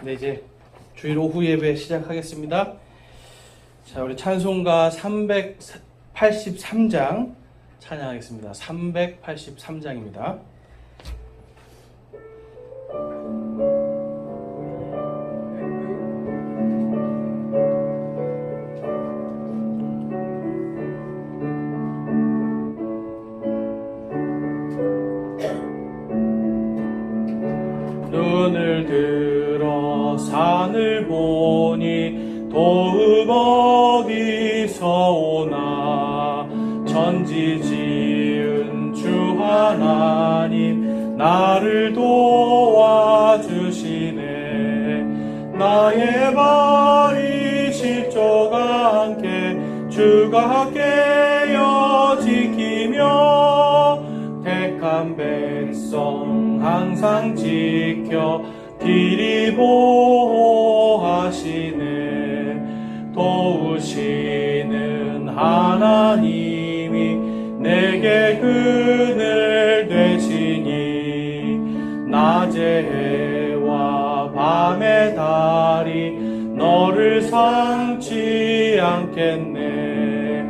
네, 이제 주일 오후 예배 시작하겠습니다. 자, 우리 찬송가 383장 찬양하겠습니다. 383장입니다. 눈을 들어 산을 보니 도움 어디서 오나. 천지 지은 주 하나님 나를 도와주시네. 나의 발이 실족 않게 주가 깨어 지키며 택한 백성 항상 지켜 길이 보호하시네. 도우시는 하나님이 내게 그늘 되시니. 낮의 해와 밤의 달이 너를 상치 않겠네.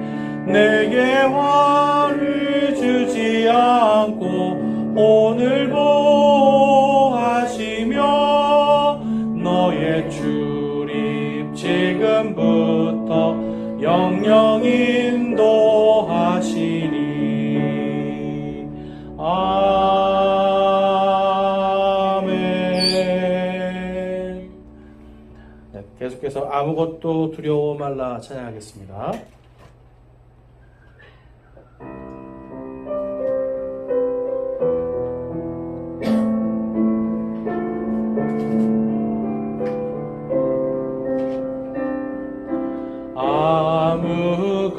내게 화를 주지 않고 오늘 보호하시며 너의 출입 지금부터 영영 인도하시니. 아멘. 네, 계속해서 아무것도 두려워 말라 찬양하겠습니다.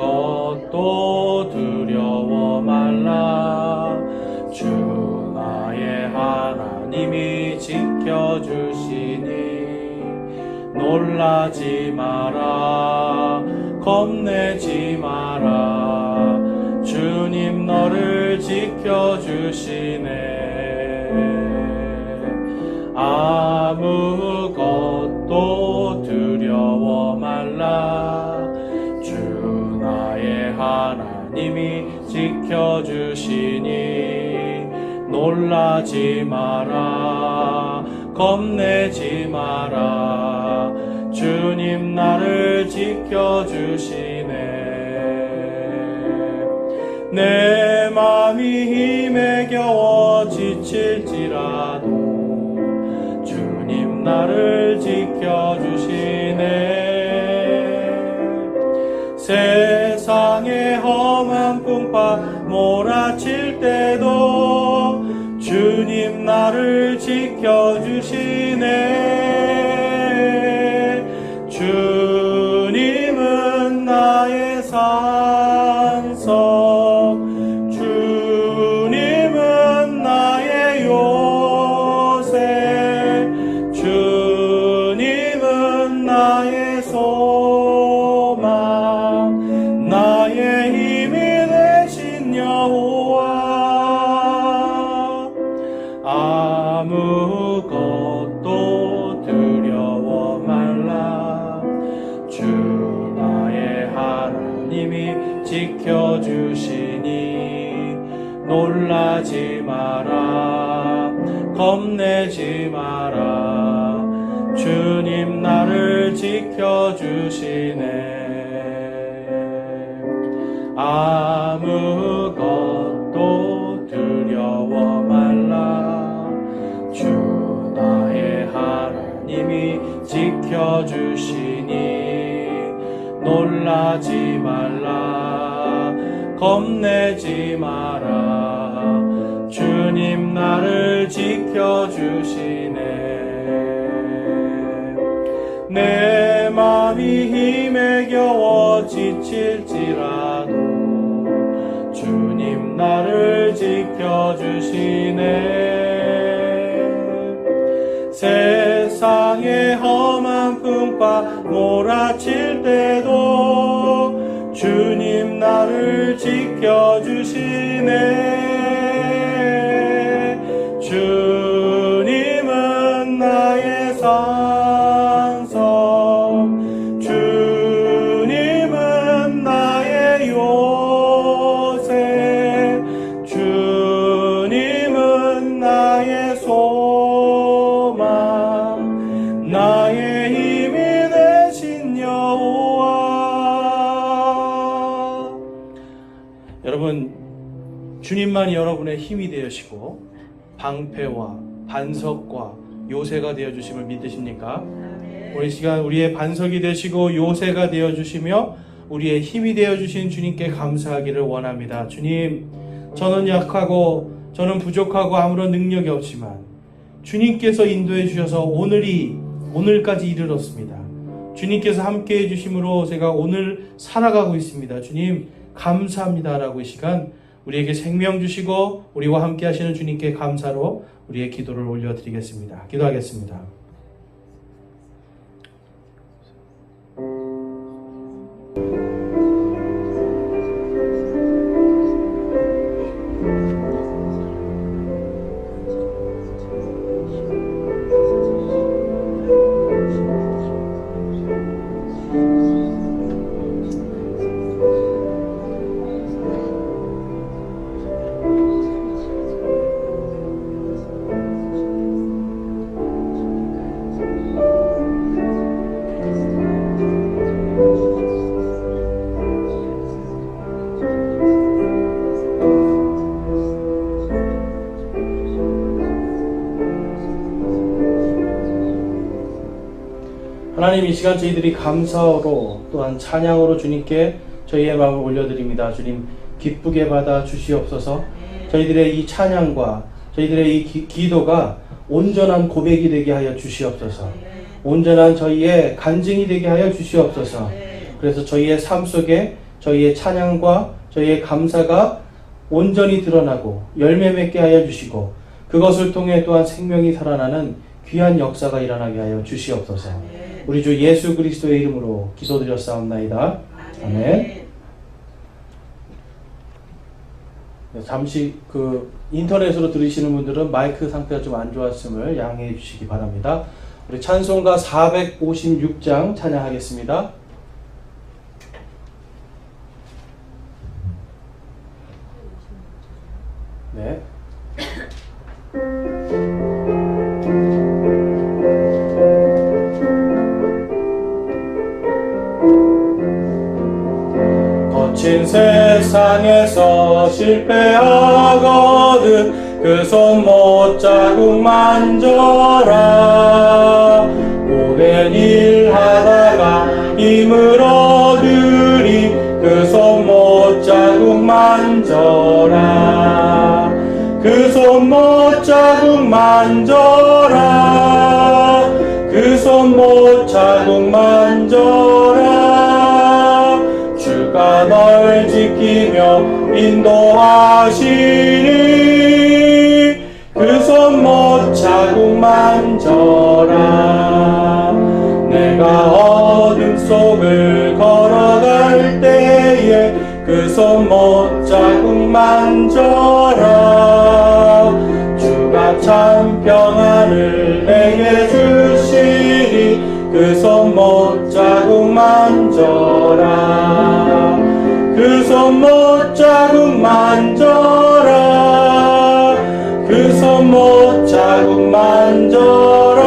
아무것도 두려워 말라. 주 나의 하나님이 지켜주시니. 놀라지 마라, 겁내지 마라. 주님 너를 지켜주시네. 아무것도 두려워 말라. 주 나의 하나님이 지켜주시니. 놀라지 마라, 겁내지 마라. 주님 나를 지켜주시네. 내 맘이 힘에 겨워 지칠지라도 주님 나를 지켜주시네. 세상의 험한 풍파 몰아칠 때도 주님 나를 지켜주시네. 주님은 나의 산성, 주님은 나의 요새, 주님은 나의 소망, 나의 힘이 되신 여호와. 아무것도 두려워 말라. 주 나의 하나님이 지켜주시니. 놀라지 마라, 겁내지 마라. 주님 나를 지켜주시네. 아무것도 두려워 말라. 주 나의 하나님이 지켜주시니. 놀라지 말라, 겁내지 마라. 주님 나를 지켜주시네. 내 맘이 힘에 겨워 지칠지라도 주님 나를 지켜주시네. 세상의 험한 풍파 몰아칠 때도 주님 나를 지켜주시네. 주님은 나의 산 주님만이 여러분의 힘이 되시고 방패와 반석과 요새가 되어주심을 믿으십니까? 우리 시간 우리의 반석이 되시고 요새가 되어주시며 우리의 힘이 되어주신 주님께 감사하기를 원합니다. 주님, 저는 약하고 저는 부족하고 아무런 능력이 없지만 주님께서 인도해 주셔서 오늘까지 이르렀습니다. 주님께서 함께해 주심으로 제가 오늘 살아가고 있습니다. 주님 감사합니다라고 이 시간 우리에게 생명 주시고 우리와 함께 하시는 주님께 감사로 우리의 기도를 올려드리겠습니다. 기도하겠습니다. 하나님, 이 시간 저희들이 감사로 또한 찬양으로 주님께 저희의 마음을 올려드립니다. 주님 기쁘게 받아 주시옵소서. 저희들의 이 찬양과 저희들의 이 기도가 온전한 고백이 되게 하여 주시옵소서. 온전한 저희의 간증이 되게 하여 주시옵소서. 그래서 저희의 삶 속에 저희의 찬양과 저희의 감사가 온전히 드러나고 열매 맺게 하여 주시고 그것을 통해 또한 생명이 살아나는 귀한 역사가 일어나게 하여 주시옵소서. 우리 주 예수 그리스도의 이름으로 기도드렸사옵나이다. 아멘. 잠시 인터넷으로 들으시는 분들은 마이크 상태가 좀 안 좋았음을 양해해 주시기 바랍니다. 우리 찬송가 456장 찬양하겠습니다. 네. 거친 세상에서 실패하거든 그 손 못 자국 만져라. 오랜 일 하다가 힘을 얻으리 그 손 못 자국 만져라. 그 손 못 자국 만져라. 그 손 못 자국 만져라. 주가 널 지키며 인도하시니 그 손 못 자국 만져라. 내가 어둠 속을 걸어갈 때에 그 손 못 자국 만져라. 주가 참 평안을 내게 주시니 그 손 못 자국 만져라. 그 손 못 자국 만져라. 그 손 못 자국 만져라.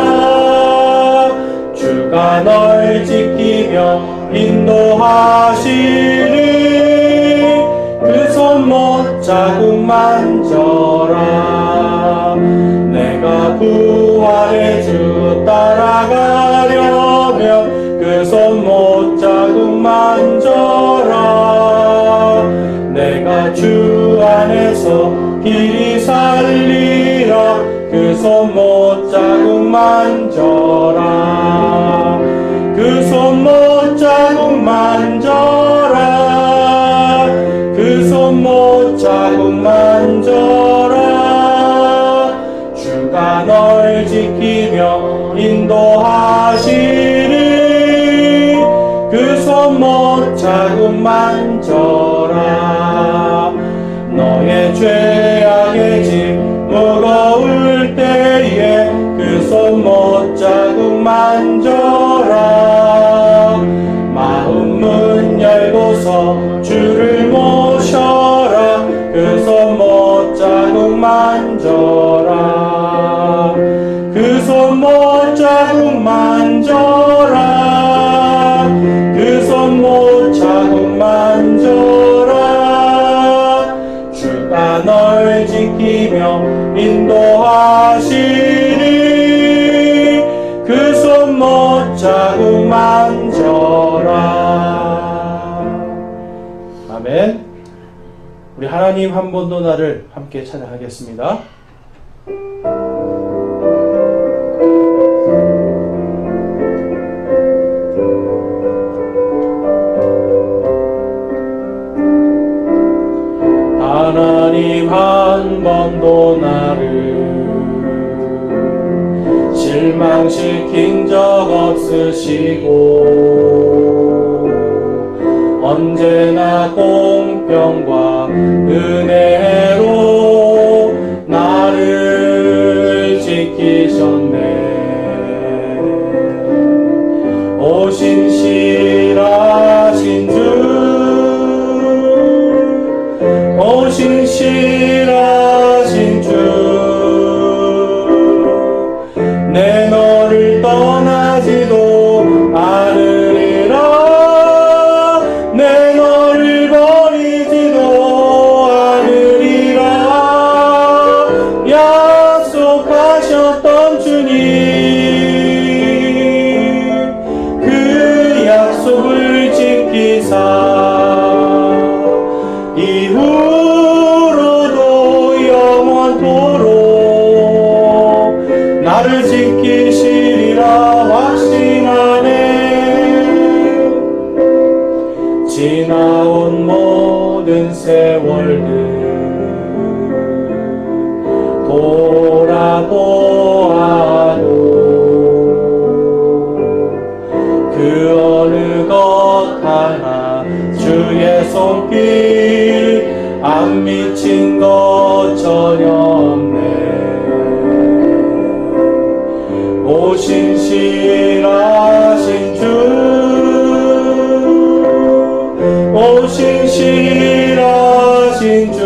주가 널 지키며 인도하시니 그 손 못 자국 만져라. 내가 부활의 주 따라가려면 그 손 못 자국 만져라. 내가 주 안에서 길이 살리라. 그 손 못 자국 만져라. 그 손 못 자국 만져라. 그 손 못 자국 만져라. 주가 널 지키며 인도하시니 그 손 못 자국 만져라. 너의 죄악의 짐 무거울 때에 그 손 못 자국 만져라. 마음 문 열고서 주를 모셔라. 그 손 못 자국 만져라. 그 손 못 자국 만져라. 그 손 못 자국 만져라. 주가 널 나를 지키며 인도하시니 그 손 못 자국 만져라. 아멘. 우리 하나님 한 번도 나를 함께 찬양하겠습니다. 하나님 한 번도 나를 실망시킨 적 없으시고 언제나 공평과 은혜로 나를 지키셨네. 오 신실하신 주, 오 신실하신 주, 내 너를 떠나지도 않으리라. 내 너를 버리지도 않으리라. 약속하셨던 주님, 그 약속을 지키사 이후로도 영원토록 나를 지키시리라 확신하네. 지나온 모든 세월들 돌아보아도 그 어느 것 하나 주의 손길 안 미친 것 전혀 없네. 오 신실하신 주, 오 신실하신 주,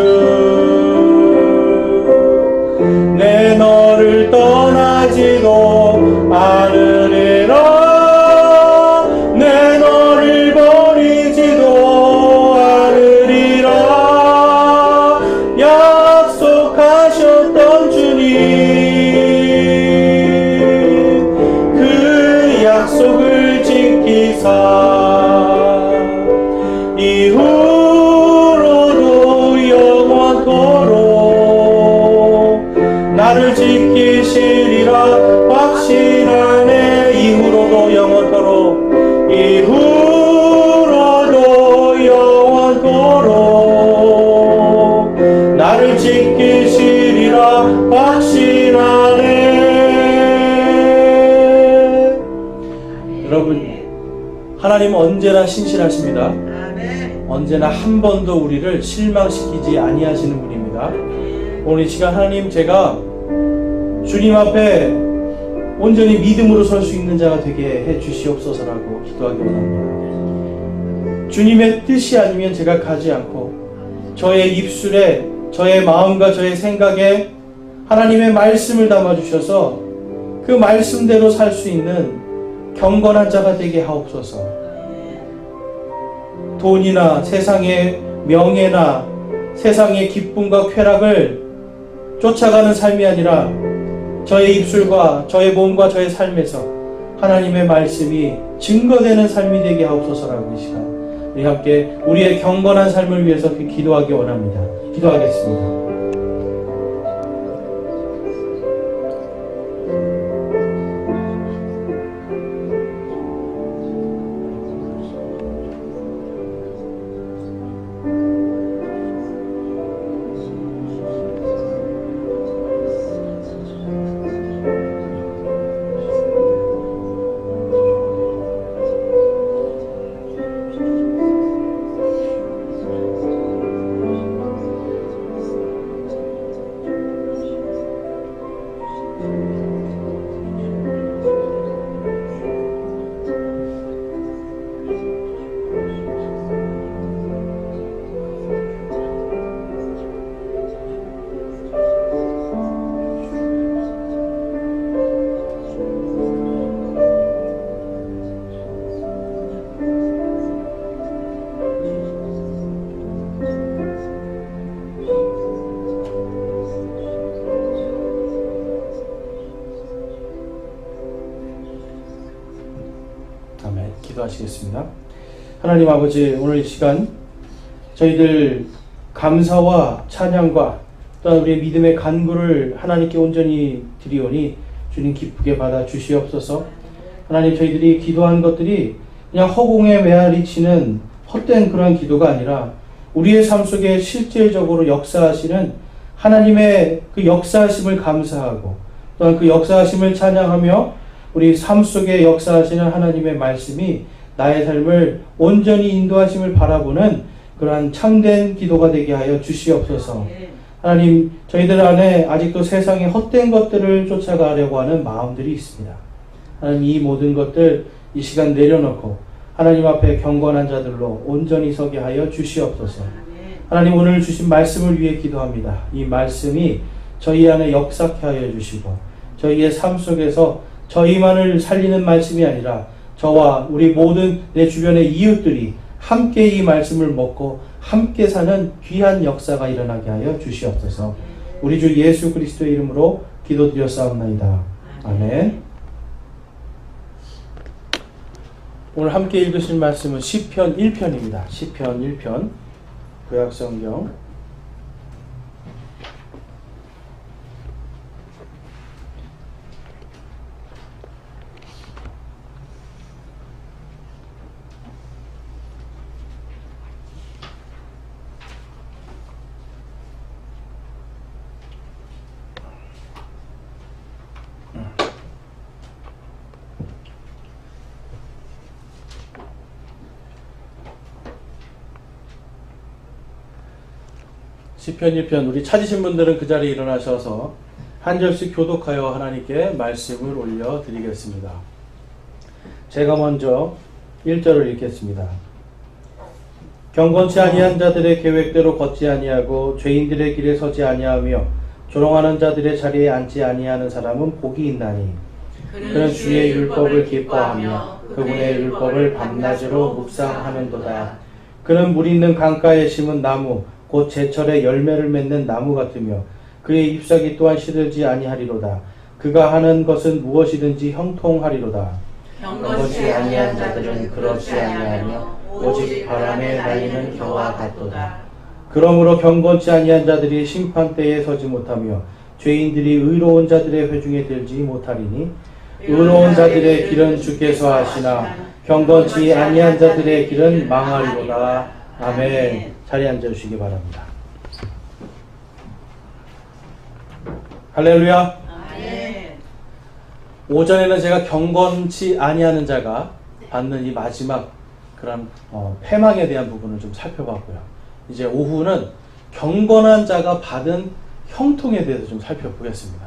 내 너를 떠나지도 않으리라. 내 너를 버리지도 않으리라. 약속하셨던 주님, 그 약속을 지키사 이후로도 영원토록 나를 지키시리라 확신하네. 이후로도 영원토록, 이후로도 영원토록 나를 지키시리라 확신하네. 여러분, 하나님은 언제나 신실하십니다. 언제나 한 번도 우리를 실망시키지 아니하시는 분입니다. 오늘 이 시간 하나님, 제가 주님 앞에 온전히 믿음으로 설 수 있는 자가 되게 해 주시옵소서라고 기도하기 원합니다. 주님의 뜻이 아니면 제가 가지 않고 저의 입술에, 저의 마음과 저의 생각에 하나님의 말씀을 담아주셔서 그 말씀대로 살 수 있는 경건한 자가 되게 하옵소서. 돈이나 세상의 명예나 세상의 기쁨과 쾌락을 쫓아가는 삶이 아니라 저의 입술과 저의 몸과 저의 삶에서 하나님의 말씀이 증거되는 삶이 되게 하옵소서라고 이 시간 우리 함께 우리의 경건한 삶을 위해서 기도하기 원합니다. 기도하겠습니다. 기도하시겠습니다. 하나님 아버지, 오늘 이 시간 저희들 감사와 찬양과 또한 우리의 믿음의 간구를 하나님께 온전히 드리오니 주님 기쁘게 받아 주시옵소서. 하나님, 저희들이 기도한 것들이 그냥 허공에 메아리치는 헛된 그런 기도가 아니라 우리의 삶 속에 실질적으로 역사하시는 하나님의 그 역사하심을 감사하고 또한 그 역사하심을 찬양하며 우리 삶 속에 역사하시는 하나님의 말씀이 나의 삶을 온전히 인도하심을 바라보는 그러한 참된 기도가 되게 하여 주시옵소서. 하나님, 저희들 안에 아직도 세상의 헛된 것들을 쫓아가려고 하는 마음들이 있습니다. 하나님, 이 모든 것들 이 시간 내려놓고 하나님 앞에 경건한 자들로 온전히 서게 하여 주시옵소서. 하나님, 오늘 주신 말씀을 위해 기도합니다. 이 말씀이 저희 안에 역사케 하여 주시고 저희의 삶 속에서 저희만을 살리는 말씀이 아니라 저와 우리 모든 내 주변의 이웃들이 함께 이 말씀을 먹고 함께 사는 귀한 역사가 일어나게 하여 주시옵소서. 우리 주 예수 그리스도의 이름으로 기도드렸사옵나이다. 아멘. 오늘 함께 읽으실 말씀은 시편 1편입니다. 시편 1편 구약성경 1편 우리 찾으신 분들은 그 자리에 일어나셔서 한 절씩 교독하여 하나님께 말씀을 올려드리겠습니다. 제가 먼저 1절을 읽겠습니다. 경건치 아니한 자들의 계획대로 걷지 아니하고 죄인들의 길에 서지 아니하며 조롱하는 자들의 자리에 앉지 아니하는 사람은 복이 있나니 그는 주의 율법을 기뻐하며 그분의 율법을 밤낮으로 묵상하는도다. 그는 물 있는 강가에 심은 나무 곧 제철에 열매를 맺는 나무 같으며 그의 잎사귀 또한 시들지 아니하리로다. 그가 하는 것은 무엇이든지 형통하리로다. 경건치 아니한 자들은 그렇지 아니하며 오직 바람에 날리는 겨와 같도다. 그러므로 경건치 아니한 자들이 심판대에 서지 못하며 죄인들이 의로운 자들의 회중에 들지 못하리니 의로운 자들의 길은 주께서 하시나 경건치 아니한 자들의 길은 망하리로다. 아멘. 자리에 앉아주시기 바랍니다. 할렐루야. 아멘. 오전에는 제가 경건치 아니하는 자가 받는 이 마지막 그런 패망에 대한 부분을 좀 살펴봤고요. 이제 오후는 경건한 자가 받은 형통에 대해서 좀 살펴보겠습니다.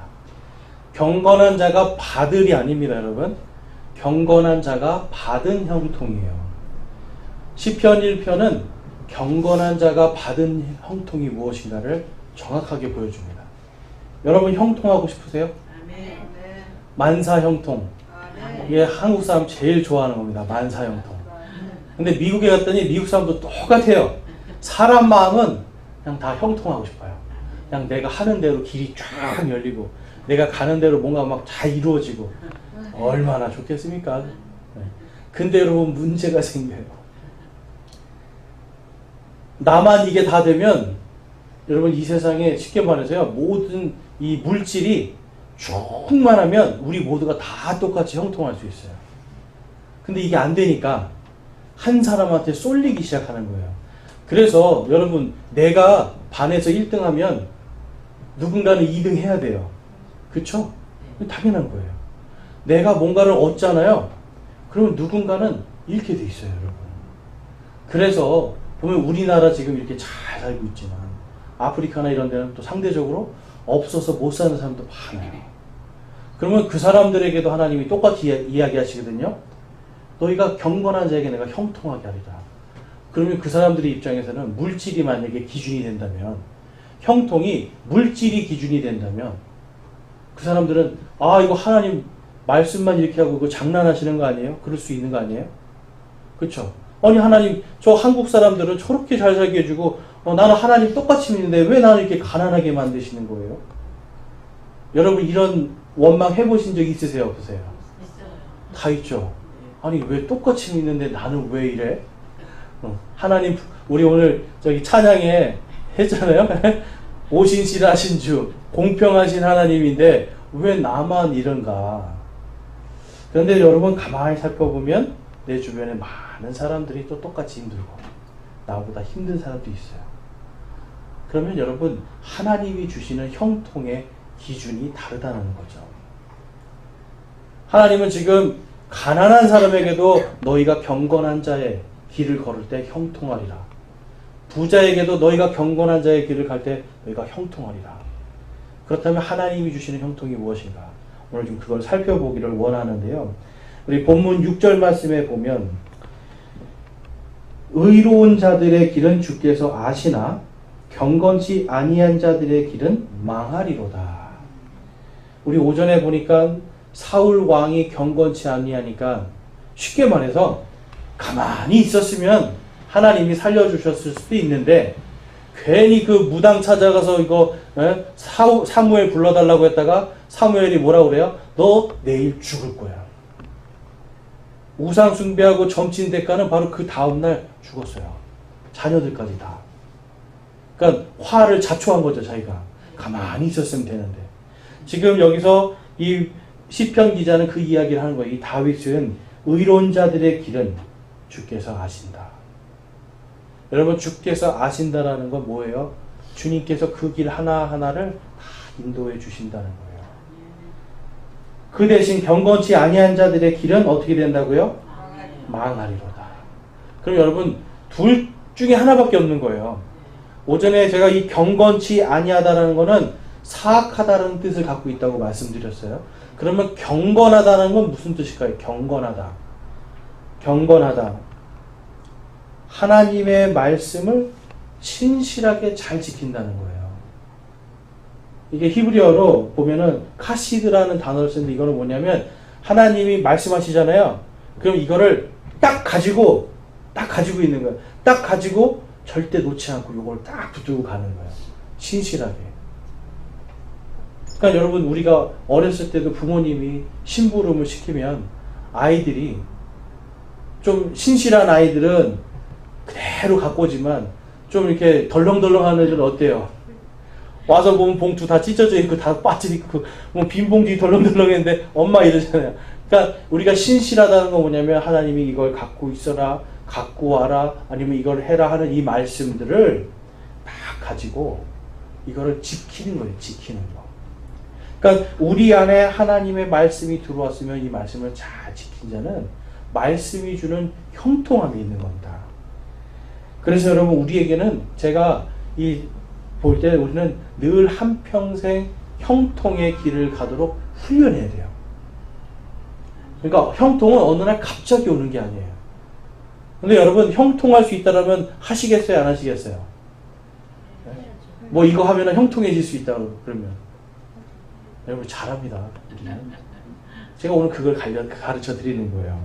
경건한 자가 받을이 아닙니다, 여러분. 경건한 자가 받은 형통이에요. 시편 1편은 경건한 자가 받은 형통이 무엇인가를 정확하게 보여줍니다. 여러분 형통하고 싶으세요? 아멘. 만사 형통. 이게 한국 사람 제일 좋아하는 겁니다. 만사 형통. 근데 미국에 갔더니 미국 사람도 똑같아요. 사람 마음은 그냥 다 형통하고 싶어요. 그냥 내가 하는 대로 길이 쫙 열리고 내가 가는 대로 뭔가 막 잘 이루어지고 얼마나 좋겠습니까? 근데 여러분 문제가 생겨요. 나만 이게 다 되면 여러분 이 세상에 쉽게 말해서요 모든 이 물질이 충만하면 우리 모두가 다 똑같이 형통할 수 있어요. 근데 이게 안 되니까 한 사람한테 쏠리기 시작하는 거예요. 그래서 여러분 내가 반에서 1등하면 누군가는 2등 해야 돼요. 그렇죠? 당연한 거예요. 내가 뭔가를 얻잖아요. 그러면 누군가는 잃게 돼 있어요, 여러분. 그래서 보면 우리나라 지금 이렇게 잘 살고 있지만 아프리카나 이런 데는 또 상대적으로 없어서 못 사는 사람도 많아요. 그러면 그 사람들에게도 하나님이 똑같이 이야기하시거든요. 너희가 경건한 자에게 내가 형통하게 하리라. 그러면 그 사람들의 입장에서는 물질이 만약에 기준이 된다면, 형통이 물질이 기준이 된다면 그 사람들은 이거 하나님 말씀만 이렇게 하고 이거 장난하시는 거 아니에요? 그럴 수 있는 거 아니에요? 그렇죠? 아니 하나님 저 한국 사람들은 저렇게 잘 살게 해주고 나는 하나님 똑같이 믿는데 왜 나를 이렇게 가난하게 만드시는 거예요? 여러분 이런 원망 해보신 적 있으세요? 없으세요? 있어요. 다 있죠. 아니 왜 똑같이 믿는데 나는 왜 이래? 하나님 우리 오늘 저기 찬양에 했잖아요. 오신실하신 주 공평하신 하나님인데 왜 나만 이런가? 그런데 여러분 가만히 살펴보면 내 주변에 많은 사람들이 또 똑같이 힘들고 나보다 힘든 사람도 있어요. 그러면 여러분 하나님이 주시는 형통의 기준이 다르다는 거죠. 하나님은 지금 가난한 사람에게도 너희가 경건한 자의 길을 걸을 때 형통하리라. 부자에게도 너희가 경건한 자의 길을 갈 때 너희가 형통하리라. 그렇다면 하나님이 주시는 형통이 무엇인가? 오늘 좀 그걸 살펴보기를 원하는데요. 우리 본문 6절 말씀에 보면 의로운 자들의 길은 주께서 아시나 경건치 아니한 자들의 길은 망하리로다. 우리 오전에 보니까 사울 왕이 경건치 아니하니까 쉽게 말해서 가만히 있었으면 하나님이 살려주셨을 수도 있는데 괜히 그 무당 찾아가서 이거 사무엘 불러달라고 했다가 사무엘이 뭐라고 그래요? 너 내일 죽을 거야. 우상 숭배하고 점친 대가는 바로 그 다음날 죽었어요. 자녀들까지 다. 그러니까 화를 자초한 거죠. 자기가 가만히 있었으면 되는데 지금 여기서 이 시편 기자는 그 이야기를 하는 거예요. 이 다윗은 의로운 자들의 길은 주께서 아신다. 여러분 주께서 아신다라는 건 뭐예요? 주님께서 그 길 하나하나를 다 인도해 주신다는 거예요. 그 대신 경건치 아니한 자들의 길은 어떻게 된다고요? 망하리로다. 그럼 여러분 둘 중에 하나밖에 없는 거예요. 오전에 제가 이 경건치 아니하다라는 거는 사악하다는 뜻을 갖고 있다고 말씀드렸어요. 그러면 경건하다는 건 무슨 뜻일까요? 경건하다. 경건하다. 하나님의 말씀을 신실하게 잘 지킨다는 거예요. 이게 히브리어로 보면은 카시드라는 단어를 쓰는데 이거는 뭐냐면 하나님이 말씀하시잖아요. 그럼 이거를 딱 가지고 있는 거예요. 딱 가지고 절대 놓지 않고 이걸 딱 붙들고 가는 거예요. 신실하게. 그러니까 여러분 우리가 어렸을 때도 부모님이 심부름을 시키면 아이들이 좀 신실한 아이들은 그대로 갖고 오지만 좀 이렇게 덜렁덜렁한 애들은 어때요? 와서 보면 봉투 다 찢어져 있고 다 빠져 있고 뭐 빈 봉지 덜렁덜렁했는데 엄마 이러잖아요. 그러니까 우리가 신실하다는 건 뭐냐면 하나님이 이걸 갖고 있어라, 갖고 와라, 아니면 이걸 해라 하는 이 말씀들을 다 가지고 이거를 지키는 거예요. 지키는 거. 그러니까 우리 안에 하나님의 말씀이 들어왔으면 이 말씀을 잘 지킨 자는 말씀이 주는 형통함이 있는 겁니다. 그래서 여러분 우리에게는 제가 볼 때 우리는 늘 한평생 형통의 길을 가도록 훈련해야 돼요. 그러니까 형통은 어느 날 갑자기 오는 게 아니에요. 근데 여러분 형통할 수 있다면 하시겠어요? 안 하시겠어요? 뭐 이거 하면 형통해질 수 있다 그러면 여러분 잘합니다. 우리는. 제가 오늘 그걸 가르쳐 드리는 거예요.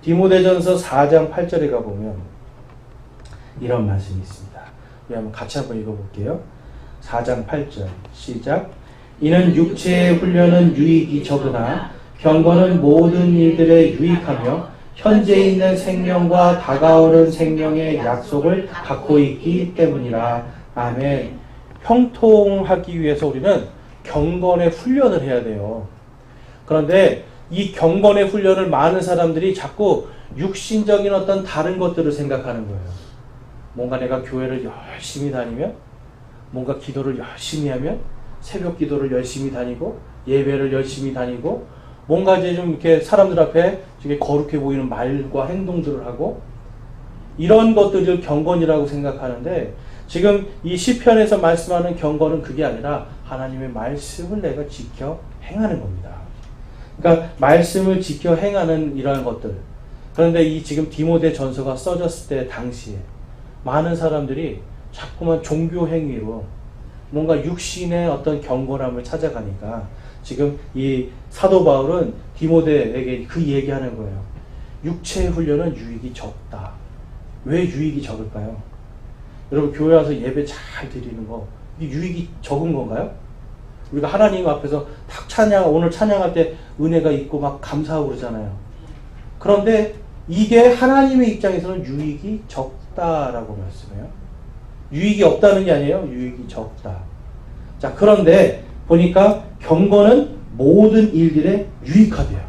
디모데전서 4장 8절에 가보면 이런 말씀이 있습니다. 우리 한번 같이 한번 읽어볼게요. 4장 8절 시작. 이는 육체의 훈련은 유익이 적으나 경건은 모든 일들에 유익하며 현재 있는 생명과 다가오는 생명의 약속을 갖고 있기 때문이라. 아멘. 형통하기 위해서 우리는 경건의 훈련을 해야 돼요. 그런데 이 경건의 훈련을 많은 사람들이 자꾸 육신적인 어떤 다른 것들을 생각하는 거예요. 뭔가 내가 교회를 열심히 다니면, 뭔가 기도를 열심히 하면, 새벽 기도를 열심히 다니고, 예배를 열심히 다니고, 뭔가 이제 좀 이렇게 사람들 앞에 되게 거룩해 보이는 말과 행동들을 하고, 이런 것들을 경건이라고 생각하는데, 지금 이 시편에서 말씀하는 경건은 그게 아니라 하나님의 말씀을 내가 지켜 행하는 겁니다. 그러니까 말씀을 지켜 행하는 이러한 것들. 그런데 이 지금 디모데 전서가 써졌을 때 당시에 많은 사람들이 자꾸만 종교 행위로 뭔가 육신의 어떤 경건함을 찾아가니까 지금 이 사도 바울은 디모데에게 그 얘기하는 거예요. 육체의 훈련은 유익이 적다. 왜 유익이 적을까요? 여러분 교회 와서 예배 잘 드리는 거 이게 유익이 적은 건가요? 우리가 하나님 앞에서 탁 오늘 찬양할 때 은혜가 있고 막 감사하고 그러잖아요. 그런데 이게 하나님의 입장에서는 유익이 적다라고 말씀해요. 유익이 없다는 게 아니에요. 유익이 적다. 자, 그런데 보니까 경건은 모든 일들에 유익하대요.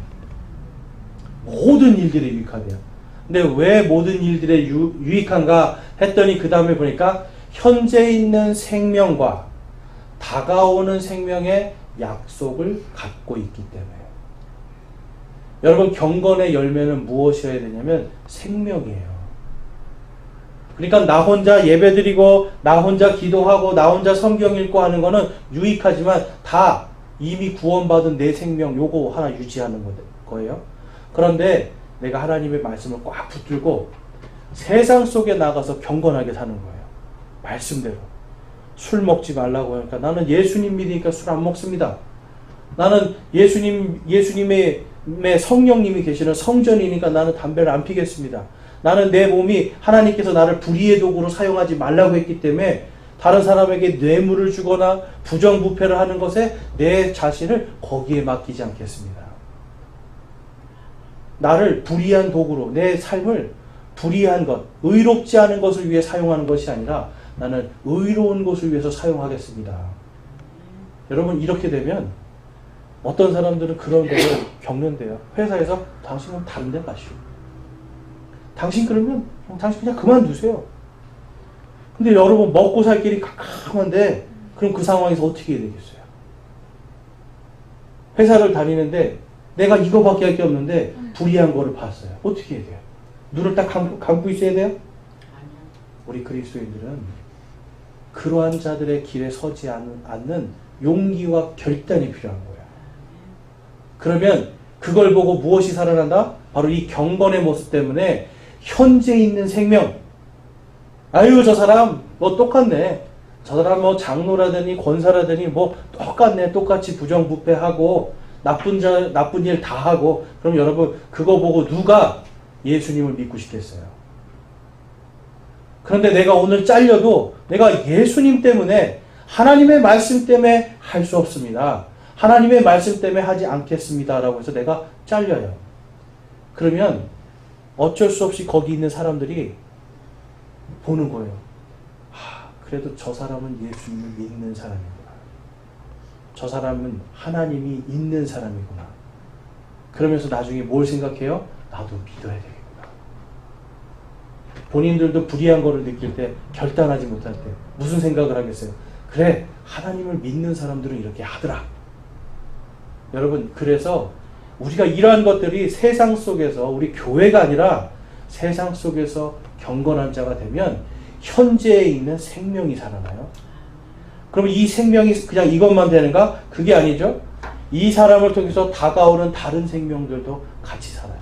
모든 일들에 유익하대요. 근데 왜 모든 일들에 유익한가 했더니 그 다음에 보니까 현재 있는 생명과 다가오는 생명의 약속을 갖고 있기 때문에. 여러분, 경건의 열매는 무엇이어야 되냐면 생명이에요. 그러니까 나 혼자 예배드리고 나 혼자 기도하고 나 혼자 성경 읽고 하는 거는 유익하지만 다 이미 구원받은 내 생명 요거 하나 유지하는 거예요. 그런데 내가 하나님의 말씀을 꽉 붙들고 세상 속에 나가서 경건하게 사는 거예요. 말씀대로. 술 먹지 말라고 하니까 나는 예수님 믿으니까 술 안 먹습니다. 나는 예수님의 성령님이 계시는 성전이니까 나는 담배를 안 피겠습니다. 나는 내 몸이 하나님께서 나를 불의의 도구로 사용하지 말라고 했기 때문에 다른 사람에게 뇌물을 주거나 부정부패를 하는 것에 내 자신을 거기에 맡기지 않겠습니다. 나를 불의한 도구로 내 삶을 불의한 것, 의롭지 않은 것을 위해 사용하는 것이 아니라 나는 의로운 것을 위해서 사용하겠습니다. 여러분, 이렇게 되면 어떤 사람들은 그런 데를 겪는데요. 회사에서 당신은 다른 데 가시오. 당신 그러면 당신 그냥 그만두세요. 근데 여러분, 먹고 살 길이 캄캄한데 그럼 그 상황에서 어떻게 해야 되겠어요? 회사를 다니는데 내가 이거밖에 할 게 없는데 불의한 거를 봤어요. 어떻게 해야 돼요? 눈을 딱 감고 있어야 돼요? 우리 그리스도인들은 그러한 자들의 길에 서지 않는 용기와 결단이 필요한 거예요. 그러면 그걸 보고 무엇이 살아난다? 바로 이 경건의 모습 때문에 현재 있는 생명. 아유, 저 사람 뭐 똑같네. 저 사람 뭐 장로라더니 권사라더니 뭐 똑같네. 똑같이 부정부패하고 나쁜 일 다 하고. 그럼 여러분, 그거 보고 누가 예수님을 믿고 싶겠어요? 그런데 내가 오늘 잘려도 내가 예수님 때문에, 하나님의 말씀 때문에 할 수 없습니다. 하나님의 말씀 때문에 하지 않겠습니다. 라고 해서 내가 잘려요. 그러면 어쩔 수 없이 거기 있는 사람들이 보는 거예요. 그래도 저 사람은 예수님을 믿는 사람이구나. 저 사람은 하나님이 있는 사람이구나. 그러면서 나중에 뭘 생각해요? 나도 믿어야 되겠구나. 본인들도 불의한 거를 느낄 때, 결단하지 못할 때 무슨 생각을 하겠어요? 그래, 하나님을 믿는 사람들은 이렇게 하더라. 여러분, 그래서 우리가 이러한 것들이 세상 속에서, 우리 교회가 아니라 세상 속에서 경건한 자가 되면 현재에 있는 생명이 살아나요. 그럼 이 생명이 그냥 이것만 되는가? 그게 아니죠. 이 사람을 통해서 다가오는 다른 생명들도 같이 살아요.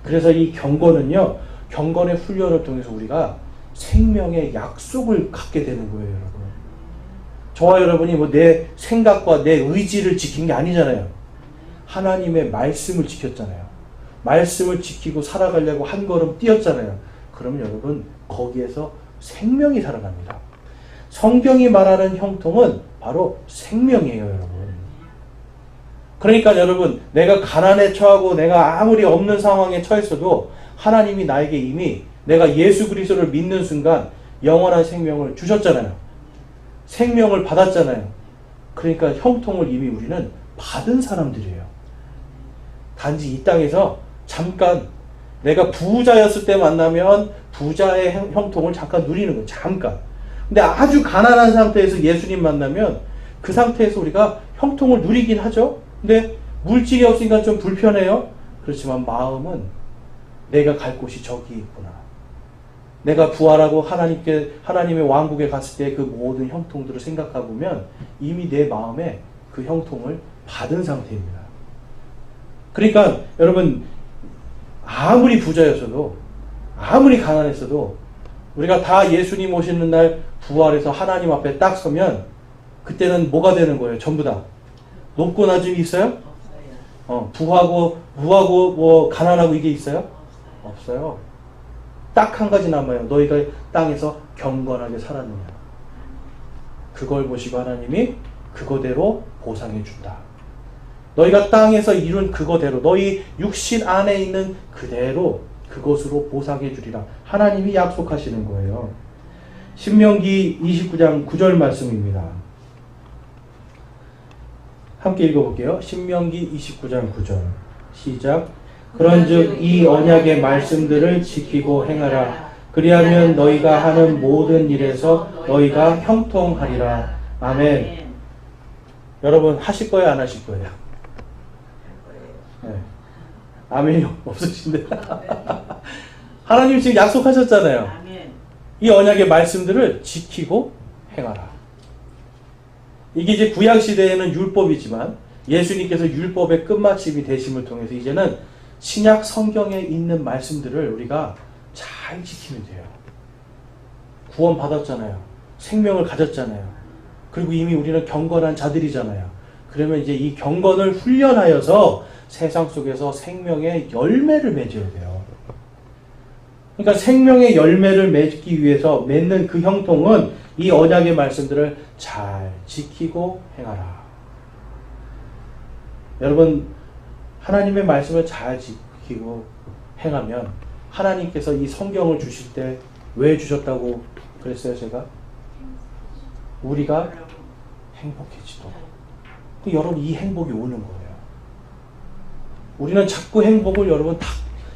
그래서 이 경건은요, 경건의 훈련을 통해서 우리가 생명의 약속을 갖게 되는 거예요, 여러분. 저와 여러분이 뭐 내 생각과 내 의지를 지킨 게 아니잖아요. 하나님의 말씀을 지켰잖아요. 말씀을 지키고 살아가려고 한 걸음 뛰었잖아요. 그러면 여러분, 거기에서 생명이 살아납니다. 성경이 말하는 형통은 바로 생명이에요, 여러분. 그러니까 여러분, 내가 가난에 처하고 내가 아무리 없는 상황에 처했어도 하나님이 나에게 이미 내가 예수 그리스도를 믿는 순간 영원한 생명을 주셨잖아요. 생명을 받았잖아요. 그러니까 형통을 이미 우리는 받은 사람들이에요. 단지 이 땅에서 잠깐, 내가 부자였을 때 만나면 부자의 형통을 잠깐 누리는 거예요. 잠깐. 근데 아주 가난한 상태에서 예수님 만나면 그 상태에서 우리가 형통을 누리긴 하죠. 근데 물질이 없으니까 좀 불편해요. 그렇지만 마음은 내가 갈 곳이 저기 있구나. 내가 부활하고 하나님의 왕국에 갔을 때 그 모든 형통들을 생각해 보면 이미 내 마음에 그 형통을 받은 상태입니다. 그러니까 여러분, 아무리 부자였어도, 아무리 가난했어도 우리가 다 예수님 오시는 날 부활해서 하나님 앞에 딱 서면 그때는 뭐가 되는 거예요? 전부 다 높고 낮음이 있어요? 부하고 무하고 뭐 가난하고 이게 있어요? 없어요. 딱 한 가지 남아요. 너희가 땅에서 경건하게 살았느냐. 그걸 보시고 하나님이 그거대로 보상해 준다. 너희가 땅에서 이룬 그거대로 너희 육신 안에 있는 그대로 그것으로 보상해 주리라. 하나님이 약속하시는 거예요. 신명기 29장 9절 말씀입니다. 함께 읽어볼게요. 신명기 29장 9절 시작. 그런즉 이 언약의 말씀들을 지키고 행하라. 그리하면 너희가 하는 모든 일에서 너희가 형통하리라. 아멘. 여러분 하실 거예요, 안 하실 거예요? 네. 아멘이 없으신데. 하나님 지금 약속하셨잖아요. 이 언약의 말씀들을 지키고 행하라. 이게 이제 구약시대에는 율법이지만 예수님께서 율법의 끝마침이 되심을 통해서 이제는 신약 성경에 있는 말씀들을 우리가 잘 지키면 돼요. 구원 받았잖아요. 생명을 가졌잖아요. 그리고 이미 우리는 경건한 자들이잖아요. 그러면 이제 이 경건을 훈련하여서 세상 속에서 생명의 열매를 맺어야 돼요. 그러니까 생명의 열매를 맺기 위해서 맺는 그 형통은 이 언약의 말씀들을 잘 지키고 행하라. 여러분, 하나님의 말씀을 잘 지키고 행하면 하나님께서 이 성경을 주실 때 왜 주셨다고 그랬어요, 제가? 우리가 행복해지도록. 여러분, 이 행복이 오는 거예요. 우리는 자꾸 행복을 여러분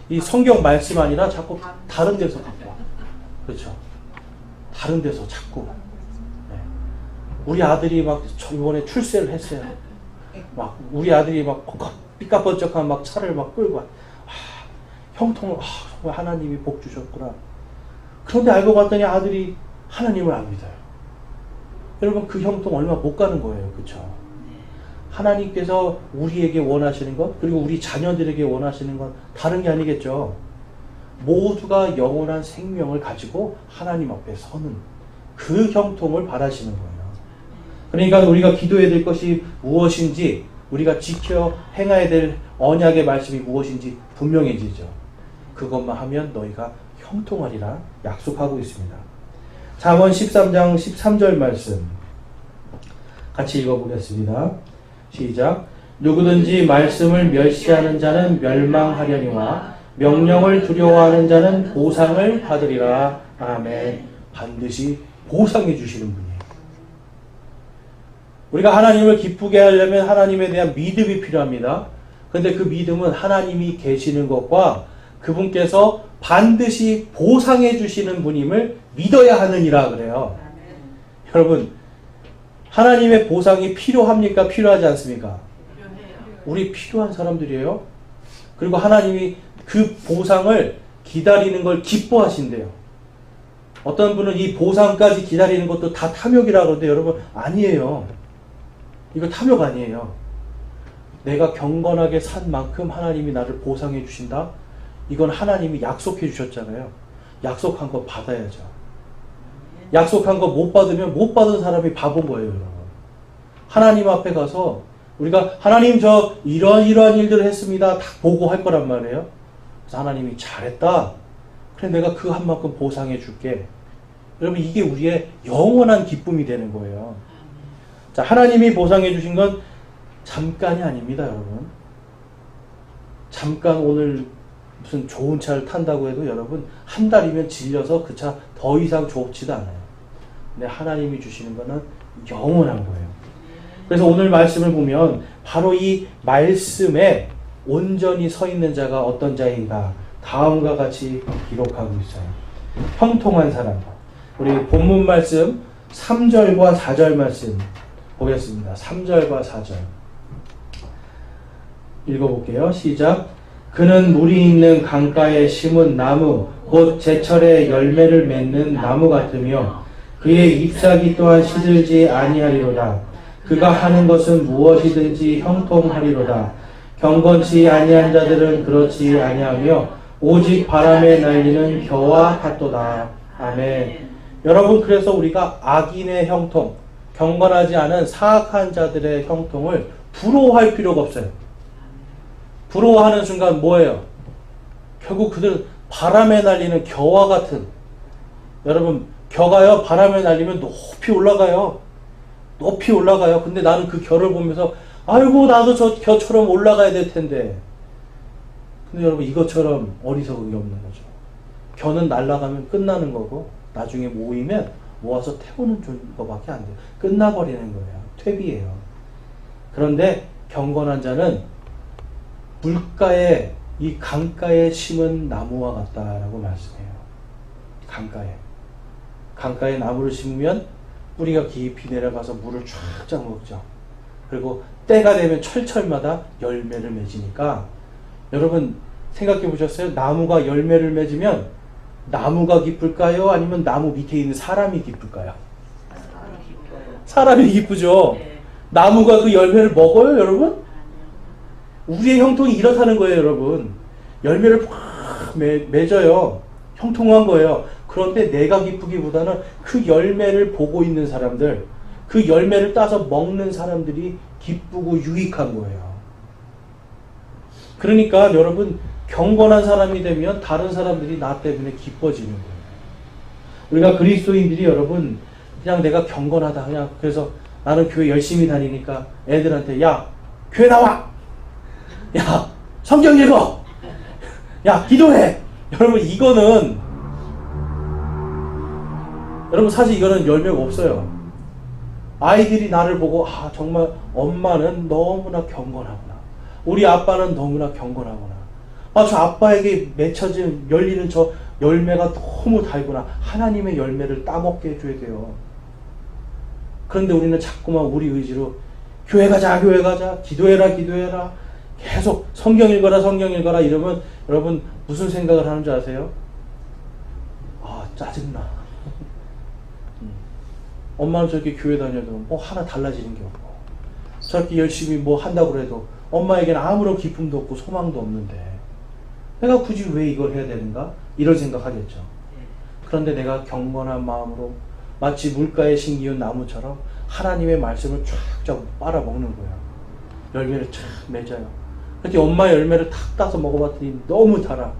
이 성경 말씀 아니라 자꾸 다른 데서 갖고 와. 그렇죠? 다른 데서 자꾸. 네. 우리 아들이 막 이번에 출세를 했어요. 막 우리 아들이 막 삐까번쩍한 막 차를 막 끌고 와. 형통을 정말 하나님이 복 주셨구나. 그런데 알고 봤더니 아들이 하나님을 안 믿어요. 여러분 그 형통 얼마 못 가는 거예요. 그렇죠? 하나님께서 우리에게 원하시는 것 그리고 우리 자녀들에게 원하시는 건 다른 게 아니겠죠. 모두가 영원한 생명을 가지고 하나님 앞에 서는 그 형통을 바라시는 거예요. 그러니까 우리가 기도해야 될 것이 무엇인지 우리가 지켜 행해야 될 언약의 말씀이 무엇인지 분명해지죠. 그것만 하면 너희가 형통하리라 약속하고 있습니다. 잠언 13장 13절 말씀 같이 읽어보겠습니다. 시작. 누구든지 말씀을 멸시하는 자는 멸망하려니와 명령을 두려워하는 자는 보상을 받으리라. 아멘. 반드시 보상해 주시는 분이에요. 우리가 하나님을 기쁘게 하려면 하나님에 대한 믿음이 필요합니다. 그런데 그 믿음은 하나님이 계시는 것과 그분께서 반드시 보상해 주시는 분임을 믿어야 하느니라 그래요. 여러분, 하나님의 보상이 필요합니까? 필요하지 않습니까? 우리 필요한 사람들이에요. 그리고 하나님이 그 보상을 기다리는 걸 기뻐하신대요. 어떤 분은 이 보상까지 기다리는 것도 다 탐욕이라고 그러는데 여러분 아니에요. 이거 탐욕 아니에요. 내가 경건하게 산 만큼 하나님이 나를 보상해 주신다? 이건 하나님이 약속해 주셨잖아요. 약속한 거 받아야죠. 약속한 거 못 받으면 못 받은 사람이 바본 거예요, 여러분. 하나님 앞에 가서 우리가 하나님 저 이러한 일들을 했습니다. 다 보고할 거란 말이에요. 그래서 하나님이 잘했다. 그래 내가 그 한 만큼 보상해 줄게. 여러분 이게 우리의 영원한 기쁨이 되는 거예요. 자, 하나님이 보상해 주신 건 잠깐이 아닙니다, 여러분. 잠깐 오늘 무슨 좋은 차를 탄다고 해도 여러분 한 달이면 질려서 그 차 더 이상 좋지도 않아요. 근데 하나님이 주시는 거는 영원한 거예요. 그래서 오늘 말씀을 보면 바로 이 말씀에 온전히 서 있는 자가 어떤 자인가 다음과 같이 기록하고 있어요. 형통한 사람. 우리 본문 말씀 3절과 4절 말씀 보겠습니다. 3절과 4절 읽어볼게요. 시작. 그는 물이 있는 강가에 심은 나무 곧 제철에 열매를 맺는 나무 같으며 그의 잎사귀 또한 시들지 아니하리로다. 그가 하는 것은 무엇이든지 형통하리로다. 경건치 아니한 자들은 그렇지 아니하며 오직 바람에 날리는 겨와 같도다. 아멘. 여러분 그래서 우리가 악인의 형통, 경건하지 않은 사악한 자들의 형통을 부러워할 필요가 없어요. 부러워하는 순간 뭐예요? 결국 그들 바람에 날리는 겨와 같은, 여러분 겨가요 바람에 날리면 높이 올라가요. 높이 올라가요. 근데 나는 그 겨를 보면서 아이고 나도 저 겨처럼 올라가야 될 텐데. 근데 여러분 이것처럼 어리석은 게 없는 거죠. 겨는 날아가면 끝나는 거고 나중에 모이면 모아서 태우는 거밖에 안 돼요. 끝나버리는 거예요. 퇴비예요. 그런데 경건한 자는 물가에 이 강가에 심은 나무와 같다라고 말씀해요. 강가에 나무를 심으면 뿌리가 깊이 내려가서 물을 쫙쫙 먹죠. 그리고 때가 되면 철철마다 열매를 맺으니까 여러분 생각해 보셨어요? 나무가 열매를 맺으면 나무가 기쁠까요? 아니면 나무 밑에 있는 사람이 기쁠까요? 사람이 기쁘죠. 나무가 그 열매를 먹어요, 여러분? 우리의 형통이 이렇다는 거예요, 여러분. 열매를 팍 맺어요. 형통한 거예요. 그런데 내가 기쁘기보다는 그 열매를 보고 있는 사람들, 그 열매를 따서 먹는 사람들이 기쁘고 유익한 거예요. 그러니까 여러분 경건한 사람이 되면 다른 사람들이 나 때문에 기뻐지는 거예요. 우리가 그리스도인들이 여러분 그냥 내가 경건하다 그냥 그래서 나는 교회 열심히 다니니까 애들한테 야 교회 나와, 야 성경 읽어, 야 기도해. 여러분 이거는 여러분 사실 이거는 열매가 없어요. 아이들이 나를 보고 아 정말 엄마는 너무나 경건하구나, 우리 아빠는 너무나 경건하구나, 아 저 아빠에게 맺혀진 열리는 저 열매가 너무 달구나, 하나님의 열매를 따먹게 해줘야 돼요. 그런데 우리는 자꾸만 우리 의지로 교회 가자 기도해라 계속 성경 읽어라 이러면 여러분 무슨 생각을 하는 줄 아세요? 아 짜증나. 엄마는 저렇게 교회 다녀도 뭐 하나 달라지는 게 없고 저렇게 열심히 뭐 한다고 해도 엄마에게는 아무런 기쁨도 없고 소망도 없는데 내가 굳이 왜 이걸 해야 되는가? 이런 생각하겠죠. 그런데 내가 경건한 마음으로 마치 물가에 심기운 나무처럼 하나님의 말씀을 쫙쫙 빨아먹는 거예요. 열매를 쫙 맺어요. 그렇게 엄마의 열매를 탁 따서 먹어봤더니 너무 달아.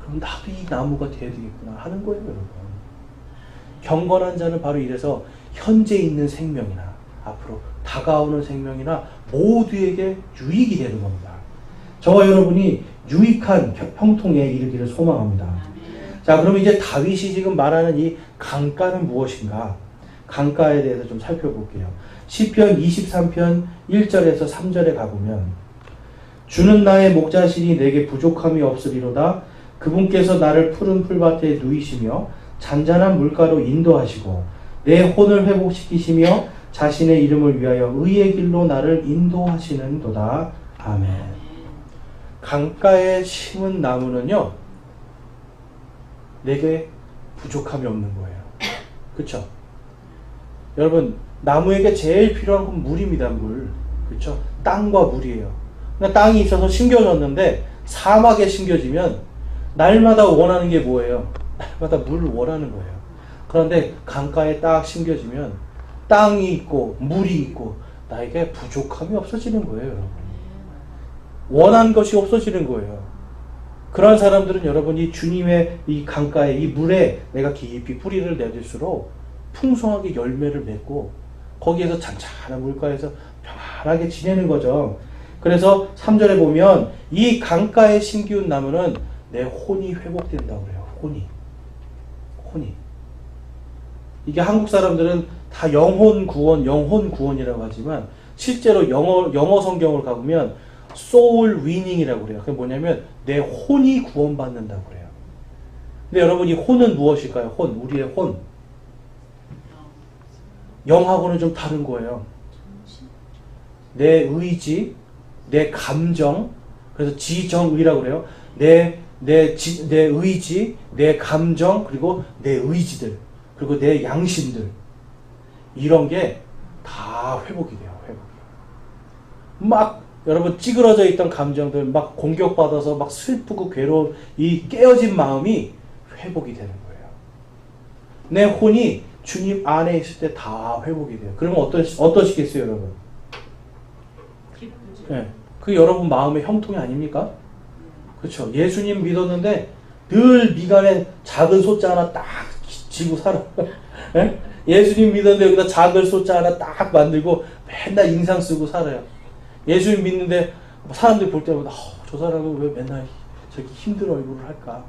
그럼 나도 이 나무가 돼야 되겠구나 하는 거예요, 여러분. 경건한 자는 바로 이래서 현재 있는 생명이나 앞으로 다가오는 생명이나 모두에게 유익이 되는 겁니다. 저와 여러분이 유익한 형통에 이르기를 소망합니다. 자, 그럼 이제 다윗이 지금 말하는 이 강가는 무엇인가? 강가에 대해서 좀 살펴볼게요. 시편 23편 1절에서 3절에 가보면 주는 나의 목자시니 내게 부족함이 없으리로다. 그분께서 나를 푸른 풀밭에 누이시며 잔잔한 물가로 인도하시고 내 혼을 회복시키시며 자신의 이름을 위하여 의의 길로 나를 인도하시는도다. 아멘. 강가에 심은 나무는요 내게 부족함이 없는 거예요. 그렇죠? 여러분 나무에게 제일 필요한 건 물입니다. 물. 그렇죠? 땅과 물이에요. 그러니까 땅이 있어서 심겨졌는데 사막에 심겨지면 날마다 원하는 게 뭐예요? 날마다 물을 원하는 거예요. 그런데 강가에 딱 심겨지면 땅이 있고 물이 있고 나에게 부족함이 없어지는 거예요. 여러분. 원한 것이 없어지는 거예요. 그런 사람들은 여러분 이 주님의 이 강가에 이 물에 내가 깊이 뿌리를 내릴수록 풍성하게 열매를 맺고 거기에서 잔잔한 물가에서 편안하게 지내는 거죠. 그래서 3절에 보면 이 강가에 심기운 나무는 내 혼이 회복된다고 그래요. 혼이. 이게 한국 사람들은 다 영혼 구원이라고 하지만 실제로 영어 성경을 가보면 soul winning이라고 그래요. 그게 뭐냐면 내 혼이 구원받는다고 그래요. 근데 여러분 이 혼은 무엇일까요? 우리의 혼. 영하고는 좀 다른 거예요. 내 의지, 내 감정, 그래서 지정의라고 그래요. 내 의지, 내 감정, 그리고 내 의지들, 그리고 내 양심들. 이런 게 다 회복이 돼요. 막 여러분 찌그러져 있던 감정들 막 공격받아서 막 슬프고 괴로운 이 깨어진 마음이 회복이 되는 거예요. 내 혼이 주님 안에 있을 때 다 회복이 돼요. 그러면 어떠시겠어요, 여러분? 네. 그 여러분 마음의 형통이 아닙니까? 그렇죠. 예수님 믿었는데 늘 미간에 작은 소자 하나 딱 지고 살아. 예수님 믿었는데 여기다 작은 소자 하나 딱 만들고 맨날 인상 쓰고 살아요. 예수님 믿는데 사람들이 볼 때마다 저 사람은 왜 맨날 저렇게 힘든 얼굴을 할까?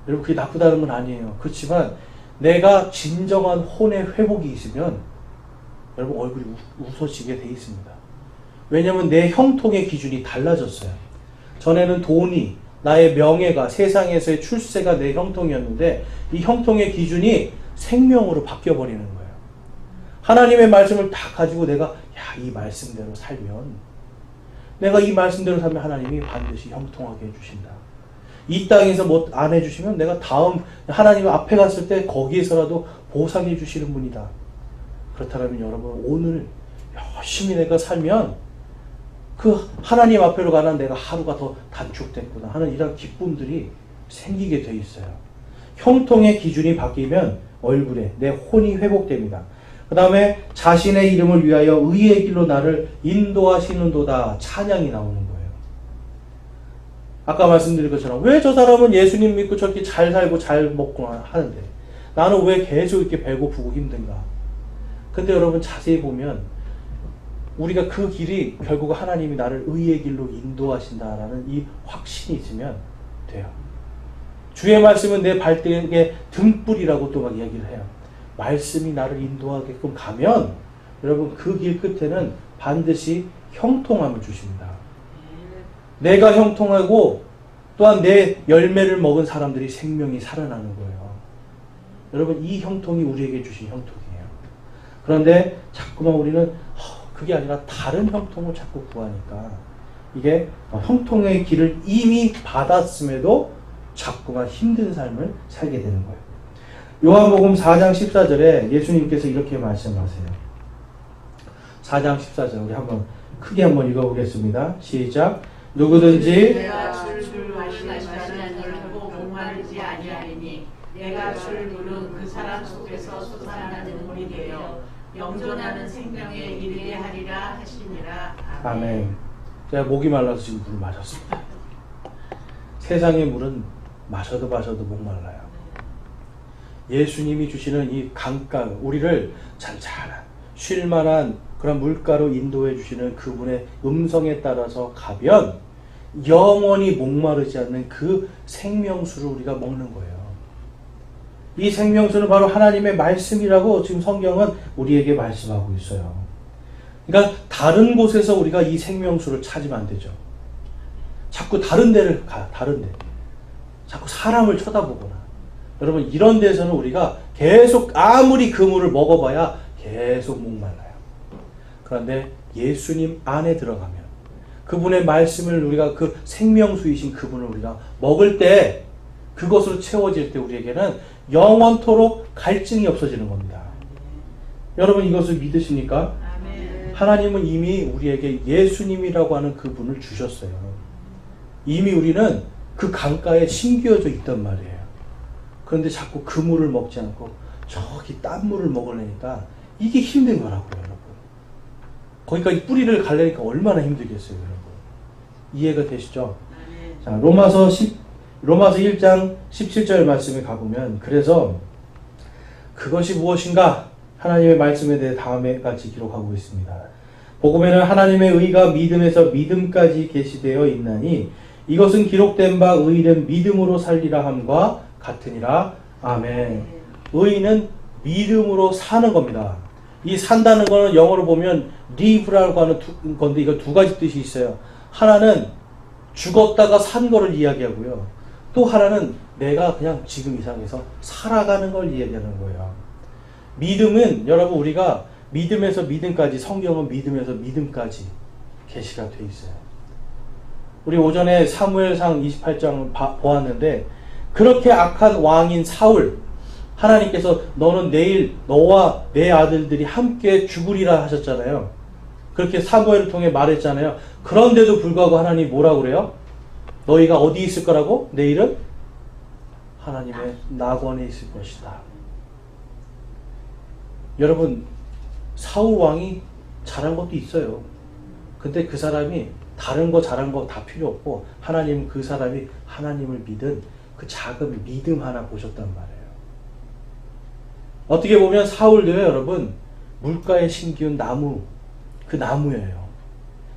여러분 그게 나쁘다는 건 아니에요. 그렇지만 내가 진정한 혼의 회복이 있으면 여러분 얼굴이 웃어지게 돼 있습니다. 왜냐하면 내 형통의 기준이 달라졌어요. 전에는 돈이, 나의 명예가, 세상에서의 출세가 내 형통이었는데 이 형통의 기준이 생명으로 바뀌어버리는 거예요. 하나님의 말씀을 다 가지고 내가 이 말씀대로 살면, 내가 이 말씀대로 살면 하나님이 반드시 형통하게 해주신다. 이 땅에서 뭐 안 해주시면 내가 다음 하나님 앞에 갔을 때 거기에서라도 보상해 주시는 분이다. 그렇다면 여러분 오늘 열심히 내가 살면 그 하나님 앞에로 가는 내가 하루가 더 단축됐구나 하는 이런 기쁨들이 생기게 돼 있어요. 형통의 기준이 바뀌면 얼굴에 내 혼이 회복됩니다. 그 다음에 자신의 이름을 위하여 의의 길로 나를 인도하시는도다 찬양이 나오는 거예요. 아까 말씀드린 것처럼 왜 저 사람은 예수님 믿고 저렇게 잘 살고 잘 먹고 하는데 나는 왜 계속 이렇게 배고프고 힘든가? 근데 여러분 자세히 보면 우리가 그 길이 결국 하나님이 나를 의의 길로 인도하신다라는 이 확신이 있으면 돼요. 주의 말씀은 내 발등의 등불이라고 또 막 이야기를 해요. 말씀이 나를 인도하게끔 가면 여러분 그 길 끝에는 반드시 형통함을 주십니다. 내가 형통하고 또한 내 열매를 먹은 사람들이 생명이 살아나는 거예요. 여러분 이 형통이 우리에게 주신 형통이에요. 그런데 자꾸만 우리는 그게 아니라 다른 형통을 자꾸 구하니까 이게 형통의 길을 이미 받았음에도 자꾸만 힘든 삶을 살게 되는 거예요. 요한복음 4장 14절에 예수님께서 이렇게 말씀하세요. 4장 14절 우리 한번 크게 한번 읽어보겠습니다. 시작. 누구든지 내가 술 마시는 결코 목마르지 아니하리니 내가 술 부른 그 사람 속에서 솟아나는 물이 되어 영존하는 생명에 이르게 하리라 하시니라. 아멘. 제가 목이 말라서 지금 물을 마셨습니다. 세상의 물은 마셔도 목말라요. 예수님이 주시는 이 강가, 우리를 잔잔한 쉴만한 그런 물가로 인도해 주시는 그분의 음성에 따라서 가면 영원히 목마르지 않는 그 생명수를 우리가 먹는 거예요. 이 생명수는 바로 하나님의 말씀이라고 지금 성경은 우리에게 말씀하고 있어요. 그러니까 다른 곳에서 우리가 이 생명수를 찾으면 안 되죠. 자꾸 다른 데를 가, 다른 데. 자꾸 사람을 쳐다보거나. 여러분 이런 데서는 우리가 계속 아무리 그 물을 먹어봐야 계속 목말라요. 그런데 예수님 안에 들어가면 그분의 말씀을 우리가 그 생명수이신 그분을 우리가 먹을 때 그것으로 채워질 때 우리에게는 영원토록 갈증이 없어지는 겁니다. 여러분 이것을 믿으십니까? 아멘. 하나님은 이미 우리에게 예수님이라고 하는 그분을 주셨어요. 이미 우리는 그 강가에 심겨져 있단 말이에요. 그런데 자꾸 그 물을 먹지 않고 저기 딴 물을 먹으려니까 이게 힘든 거라고요, 여러분. 거기까지 뿌리를 갈려니까 얼마나 힘들겠어요, 여러분. 이해가 되시죠? 자, 로마서 1장 17절 말씀에 가보면 그래서 그것이 무엇인가? 하나님의 말씀에 대해 다음에 같이 기록하고 있습니다. 복음에는 하나님의 의가 믿음에서 믿음까지 계시되어 있나니 이것은 기록된 바 의인은 믿음으로 살리라 함과 같으니라. 아멘. 의인은 믿음으로 사는 겁니다. 이 산다는 거는 영어로 보면 live라고 하는 건데 이거 두 가지 뜻이 있어요. 하나는 죽었다가 산 거를 이야기하고요. 또 하나는 내가 그냥 지금 이 상황에서 살아가는 걸 이야기하는 거예요. 믿음은 여러분 우리가 믿음에서 믿음까지, 성경은 믿음에서 믿음까지 계시가 돼 있어요. 우리 오전에 사무엘상 28장을 보았는데 그렇게 악한 왕인 사울, 하나님께서 너는 내일 너와 내 아들들이 함께 죽으리라 하셨잖아요. 그렇게 사무엘을 통해 말했잖아요. 그런데도 불구하고 하나님이 뭐라고 그래요? 너희가 어디 있을 거라고? 내일은 하나님의 낙원에 있을 것이다. 여러분 사울 왕이 잘한 것도 있어요. 근데 그 사람이 다른 거 잘한 거 다 필요 없고 하나님 그 사람이 하나님을 믿은 그 작은 믿음 하나 보셨단 말이에요. 어떻게 보면 사울도요, 여러분 물가에 심기운 나무, 그 나무예요.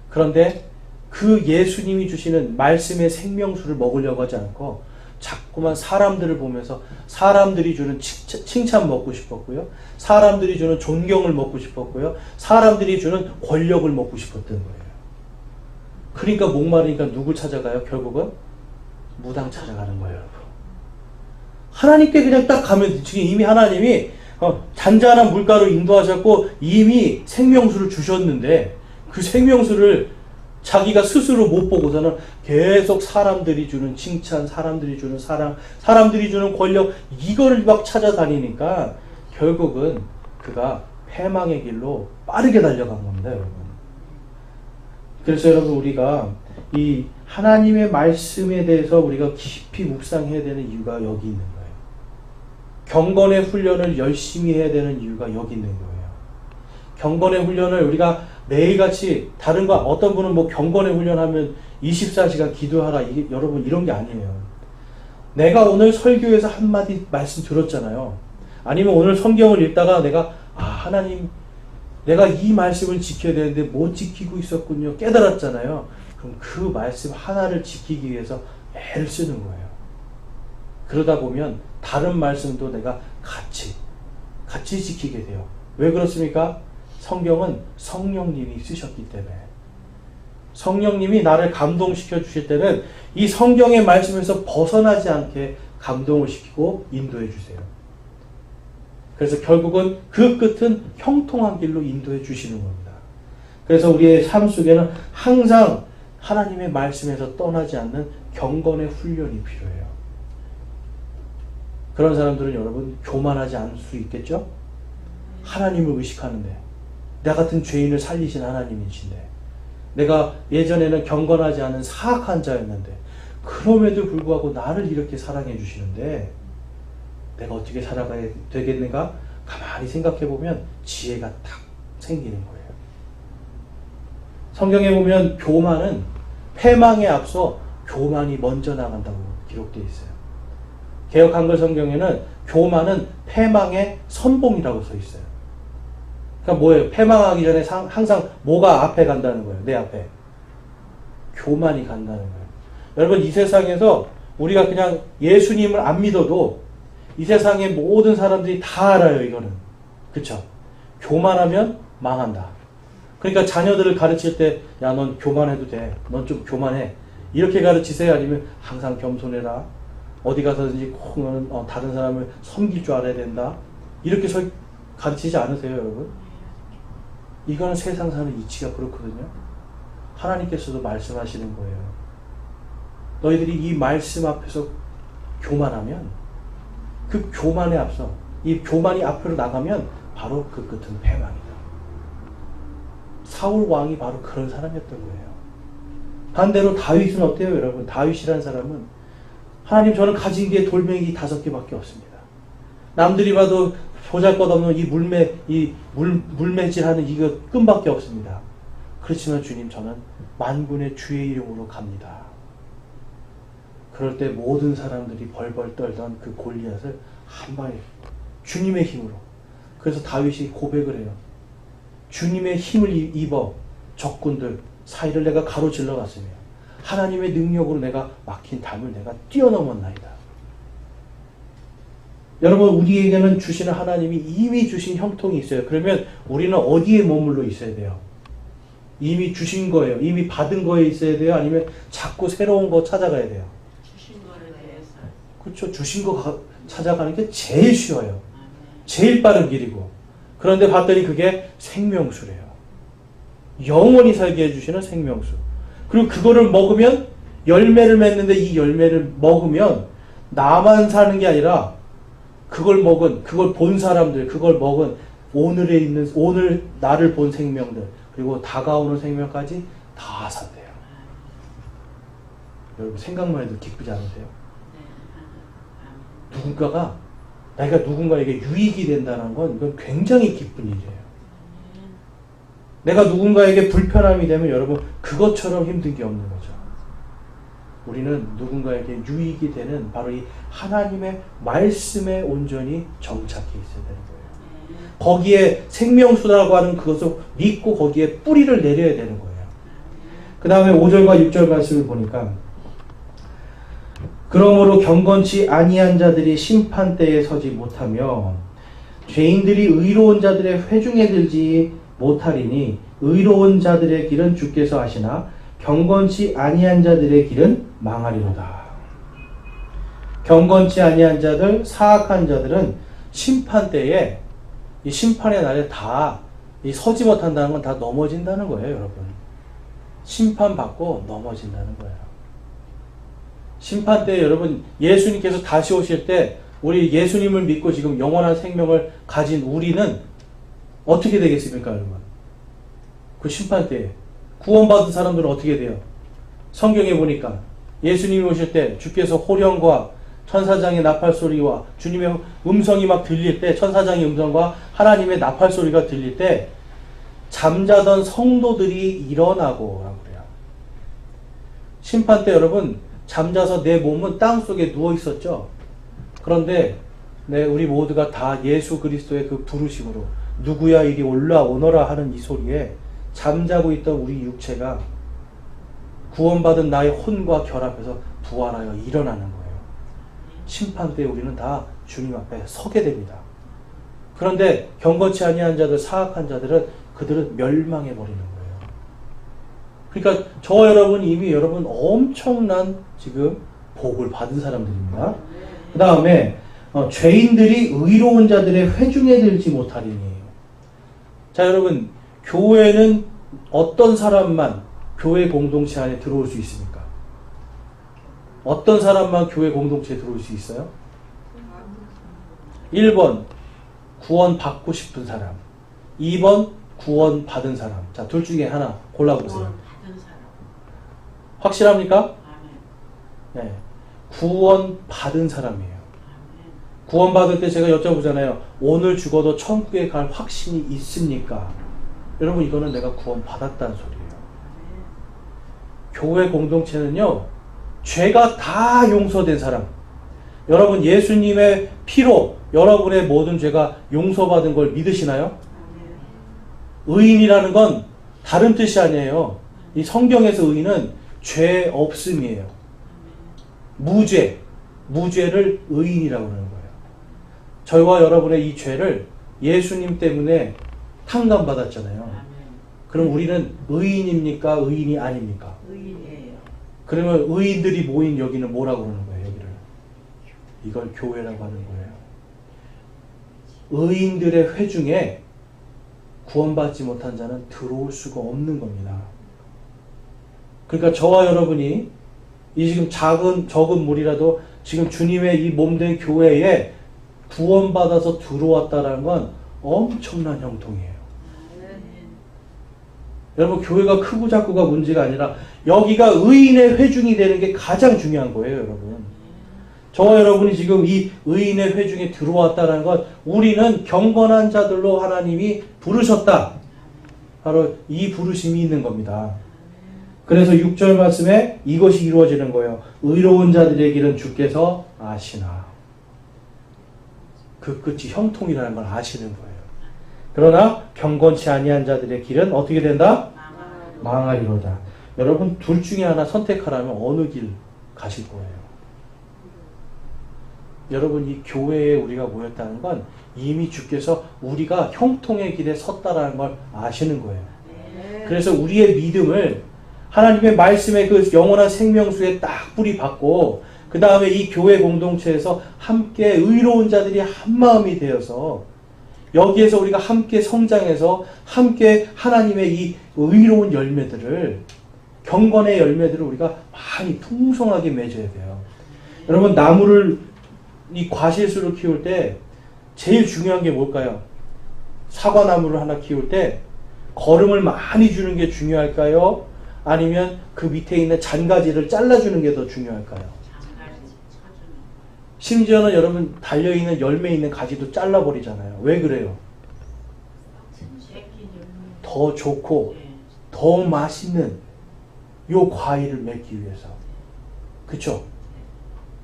그런데 그 예수님이 주시는 말씀의 생명수를 먹으려고 하지 않고 자꾸만 사람들을 보면서 사람들이 주는 칭찬 먹고 싶었고요. 사람들이 주는 존경을 먹고 싶었고요. 사람들이 주는 권력을 먹고 싶었던 거예요. 그러니까 목마르니까 누굴 찾아가요? 결국은 무당 찾아가는 거예요, 여러분. 하나님께 그냥 딱 가면 지금 이미 하나님이 잔잔한 물가로 인도하셨고 이미 생명수를 주셨는데 그 생명수를 자기가 스스로 못 보고서는 계속 사람들이 주는 칭찬, 사람들이 주는 사랑, 사람들이 주는 권력 이거를 막 찾아다니니까 결국은 그가 패망의 길로 빠르게 달려간 겁니다, 여러분. 그래서 여러분 우리가 이 하나님의 말씀에 대해서 우리가 깊이 묵상해야 되는 이유가 여기 있는 거예요. 경건의 훈련을 열심히 해야 되는 이유가 여기 있는 거예요. 경건의 훈련을 우리가 매일같이 다른 거 어떤 분은 뭐 경건의 훈련하면 24시간 기도하라 이게 여러분 이런 게 아니에요. 내가 오늘 설교에서 한마디 말씀 들었잖아요. 아니면 오늘 성경을 읽다가 내가 하나님 내가 이 말씀을 지켜야 되는데 못 지키고 있었군요. 깨달았잖아요. 그럼 그 말씀 하나를 지키기 위해서 애를 쓰는 거예요. 그러다 보면 다른 말씀도 내가 같이 지키게 돼요. 왜 그렇습니까? 성경은 성령님이 쓰셨기 때문에. 성령님이 나를 감동시켜 주실 때는 이 성경의 말씀에서 벗어나지 않게 감동을 시키고 인도해 주세요. 그래서 결국은 그 끝은 형통한 길로 인도해 주시는 겁니다. 그래서 우리의 삶 속에는 항상 하나님의 말씀에서 떠나지 않는 경건의 훈련이 필요해요. 그런 사람들은 여러분 교만하지 않을 수 있겠죠? 하나님을 의식하는데 나 같은 죄인을 살리신 하나님이신데 내가 예전에는 경건하지 않은 사악한 자였는데 그럼에도 불구하고 나를 이렇게 사랑해 주시는데 내가 어떻게 살아가야 되겠는가? 가만히 생각해 보면 지혜가 딱 생기는 거예요. 성경에 보면 교만은 패망에 앞서 교만이 먼저 나간다고 기록되어 있어요. 개역 한글 성경에는 교만은 패망의 선봉이라고 써 있어요. 그러니까 뭐예요? 패망하기 전에 항상 뭐가 앞에 간다는 거예요. 내 앞에. 교만이 간다는 거예요. 여러분 이 세상에서 우리가 그냥 예수님을 안 믿어도 이 세상의 모든 사람들이 다 알아요. 이거는. 그쵸? 교만하면 망한다. 그러니까 자녀들을 가르칠 때 야, 넌 교만해도 돼. 넌 좀 교만해. 이렇게 가르치세요? 아니면 항상 겸손해라. 어디 가서든지 꼭 너는 다른 사람을 섬길 줄 알아야 된다. 이렇게 가르치지 않으세요, 여러분? 이거는 세상 사는 이치가 그렇거든요. 하나님께서도 말씀하시는 거예요. 너희들이 이 말씀 앞에서 교만하면 그 교만에 앞서 이 교만이 앞으로 나가면 바로 그 끝은 패망이다. 사울 왕이 바로 그런 사람이었던 거예요. 반대로 다윗은 어때요, 여러분? 다윗이라는 사람은 하나님 저는 가진 게 돌멩이 5개밖에 없습니다. 남들이 봐도 보잘것없는 이 물매질하는 이거 끈밖에 없습니다. 그렇지만 주님 저는 만군의 주의 이름으로 갑니다. 그럴 때 모든 사람들이 벌벌 떨던 그 골리앗을 한 방에 주님의 힘으로. 그래서 다윗이 고백을 해요. 주님의 힘을 입어 적군들 사이를 내가 가로질러 갔으며 하나님의 능력으로 내가 막힌 담을 내가 뛰어넘었나이다. 여러분 우리에게는 주시는 하나님이 이미 주신 형통이 있어요. 그러면 우리는 어디에 머물러 있어야 돼요? 이미 주신 거예요. 이미 받은 거에 있어야 돼요? 아니면 자꾸 새로운 거 찾아가야 돼요? 주신 거를 대해서. 그렇죠. 주신 거 찾아가는 게 제일 쉬워요. 제일 빠른 길이고. 그런데 봤더니 그게 생명수래요. 영원히 살게 해주시는 생명수. 그리고 그거를 먹으면 열매를 맺는데 이 열매를 먹으면 나만 사는 게 아니라 그걸 본 사람들, 그걸 먹은 오늘 나를 본 생명들, 그리고 다가오는 생명까지 다 산대요. 여러분 생각만 해도 기쁘지 않으세요? 내가 누군가에게 유익이 된다는 건 이건 굉장히 기쁜 일이에요. 내가 누군가에게 불편함이 되면 여러분 그것처럼 힘든 게 없는 거죠. 우리는 누군가에게 유익이 되는 바로 이 하나님의 말씀에 온전히 정착해 있어야 되는 거예요. 거기에 생명수라고 하는 그것을 믿고 거기에 뿌리를 내려야 되는 거예요. 그 다음에 5절과 6절 말씀을 보니까 그러므로 경건치 아니한 자들이 심판대에 서지 못하며 죄인들이 의로운 자들의 회중에 들지 못하리니 의로운 자들의 길은 주께서 하시나 경건치 아니한 자들의 길은 망하리로다. 경건치 아니한 자들, 사악한 자들은 심판대에 이 심판의 날에 다 이 서지 못한다는 건 다 넘어진다는 거예요, 여러분. 심판받고 넘어진다는 거예요. 심판 때 여러분 예수님께서 다시 오실 때 우리 예수님을 믿고 지금 영원한 생명을 가진 우리는 어떻게 되겠습니까, 여러분? 그 심판 때에 구원받은 사람들은 어떻게 돼요? 성경에 보니까 예수님이 오실 때 주께서 호령과 천사장의 나팔 소리와 주님의 음성이 막 들릴 때, 천사장의 음성과 하나님의 나팔 소리가 들릴 때 잠자던 성도들이 일어나고 라고 그래요. 심판 때 여러분 잠자서 내 몸은 땅 속에 누워 있었죠. 그런데 우리 모두가 다 예수 그리스도의 그 부르심으로 누구야 이리 올라오너라 하는 이 소리에 잠자고 있던 우리 육체가 구원받은 나의 혼과 결합해서 부활하여 일어나는 거예요. 심판 때 우리는 다 주님 앞에 서게 됩니다. 그런데 경건치 아니한 자들, 사악한 자들은 그들은 멸망해 버리는 거예요. 그러니까 저와 여러분 이미 여러분 엄청난 지금 복을 받은 사람들입니다. 그 다음에 죄인들이 의로운 자들의 회중에 들지 못하리니. 자, 여러분 교회는 어떤 사람만 교회 공동체 안에 들어올 수 있습니까? 어떤 사람만 교회 공동체에 들어올 수 있어요? 1번 구원 받고 싶은 사람, 2번 구원 받은 사람. 자, 둘 중에 하나 골라보세요. 받은 사람. 확실합니까? 아멘. 네. 구원 받은 사람이에요. 아멘. 구원 받을 때 제가 여쭤보잖아요. 오늘 죽어도 천국에 갈 확신이 있습니까? 여러분 이거는 내가 구원 받았다는 소리예요. 아멘. 교회 공동체는요, 죄가 다 용서된 사람. 여러분 예수님의 피로 여러분의 모든 죄가 용서받은 걸 믿으시나요? 아멘. 의인이라는 건 다른 뜻이 아니에요. 이 성경에서 의인은 죄 없음이에요. 무죄를 의인이라고 하는 거예요. 저희와 여러분의 이 죄를 예수님 때문에 탕감받았잖아요. 아멘. 그럼 우리는 의인입니까? 의인이 아닙니까? 의인이에요. 그러면 의인들이 모인 여기는 뭐라고 그러는 거예요? 여기를 이걸 교회라고 하는 거예요. 의인들의 회중에 구원받지 못한 자는 들어올 수가 없는 겁니다. 그러니까 저와 여러분이 이 지금 적은 무리라도 지금 주님의 이 몸된 교회에 구원받아서 들어왔다는 건 엄청난 형통이에요. 여러분 교회가 크고 작고가 문제가 아니라 여기가 의인의 회중이 되는 게 가장 중요한 거예요, 여러분. 저와 여러분이 지금 이 의인의 회중에 들어왔다는 건 우리는 경건한 자들로 하나님이 부르셨다. 바로 이 부르심이 있는 겁니다. 그래서 6절 말씀에 이것이 이루어지는 거예요. 의로운 자들의 길은 주께서 아시나. 그 끝이 형통이라는 걸 아시는 거예요. 그러나 경건치 아니한 자들의 길은 어떻게 된다? 망하리로다. 여러분 둘 중에 하나 선택하라면 어느 길 가실 거예요? 여러분 이 교회에 우리가 모였다는 건 이미 주께서 우리가 형통의 길에 섰다라는 걸 아시는 거예요. 그래서 우리의 믿음을 하나님의 말씀의 그 영원한 생명수에 딱 뿌리 박고 그 다음에 이 교회 공동체에서 함께 의로운 자들이 한 마음이 되어서 여기에서 우리가 함께 성장해서 함께 하나님의 이 의로운 열매들을 경건의 열매들을 우리가 많이 풍성하게 맺어야 돼요. 여러분 나무를 이 과실수를 키울 때 제일 중요한 게 뭘까요? 사과나무를 하나 키울 때 거름을 많이 주는 게 중요할까요? 아니면 그 밑에 있는 잔가지를 잘라주는 게 더 중요할까요? 심지어는 여러분 달려있는 열매 있는 가지도 잘라버리잖아요. 왜 그래요? 더 좋고 더 맛있는 요 과일을 맺기 위해서. 그쵸?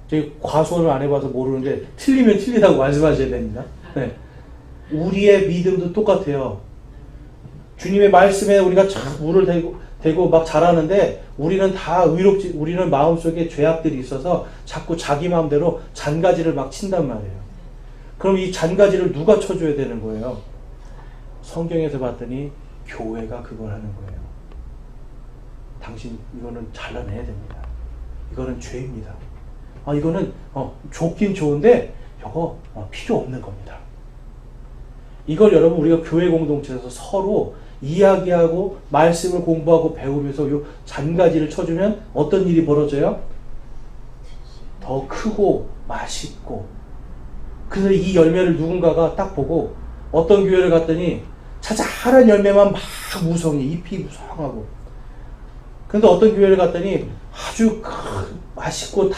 제가 과수원을 안 해봐서 모르는데 틀리면 틀리다고 말씀하셔야 됩니다. 네. 우리의 믿음도 똑같아요. 주님의 말씀에 우리가 참 물을 대고 막 자라는데 우리는 다 우리는 마음속에 죄악들이 있어서 자꾸 자기 마음대로 잔가지를 막 친단 말이에요. 그럼 이 잔가지를 누가 쳐줘야 되는 거예요? 성경에서 봤더니 교회가 그걸 하는 거예요. 당신 이거는 잘라내야 됩니다. 이거는 죄입니다. 이거는 좋긴 좋은데 이거 필요 없는 겁니다. 이걸 여러분 우리가 교회 공동체에서 서로 이야기하고 말씀을 공부하고 배우면서 요 잔가지를 쳐주면 어떤 일이 벌어져요? 더 크고 맛있고. 그래서 이 열매를 누군가가 딱 보고 어떤 교회를 갔더니 자잘한 열매만 막 무성해. 잎이 무성하고. 근데 어떤 교회를 갔더니 아주 맛있고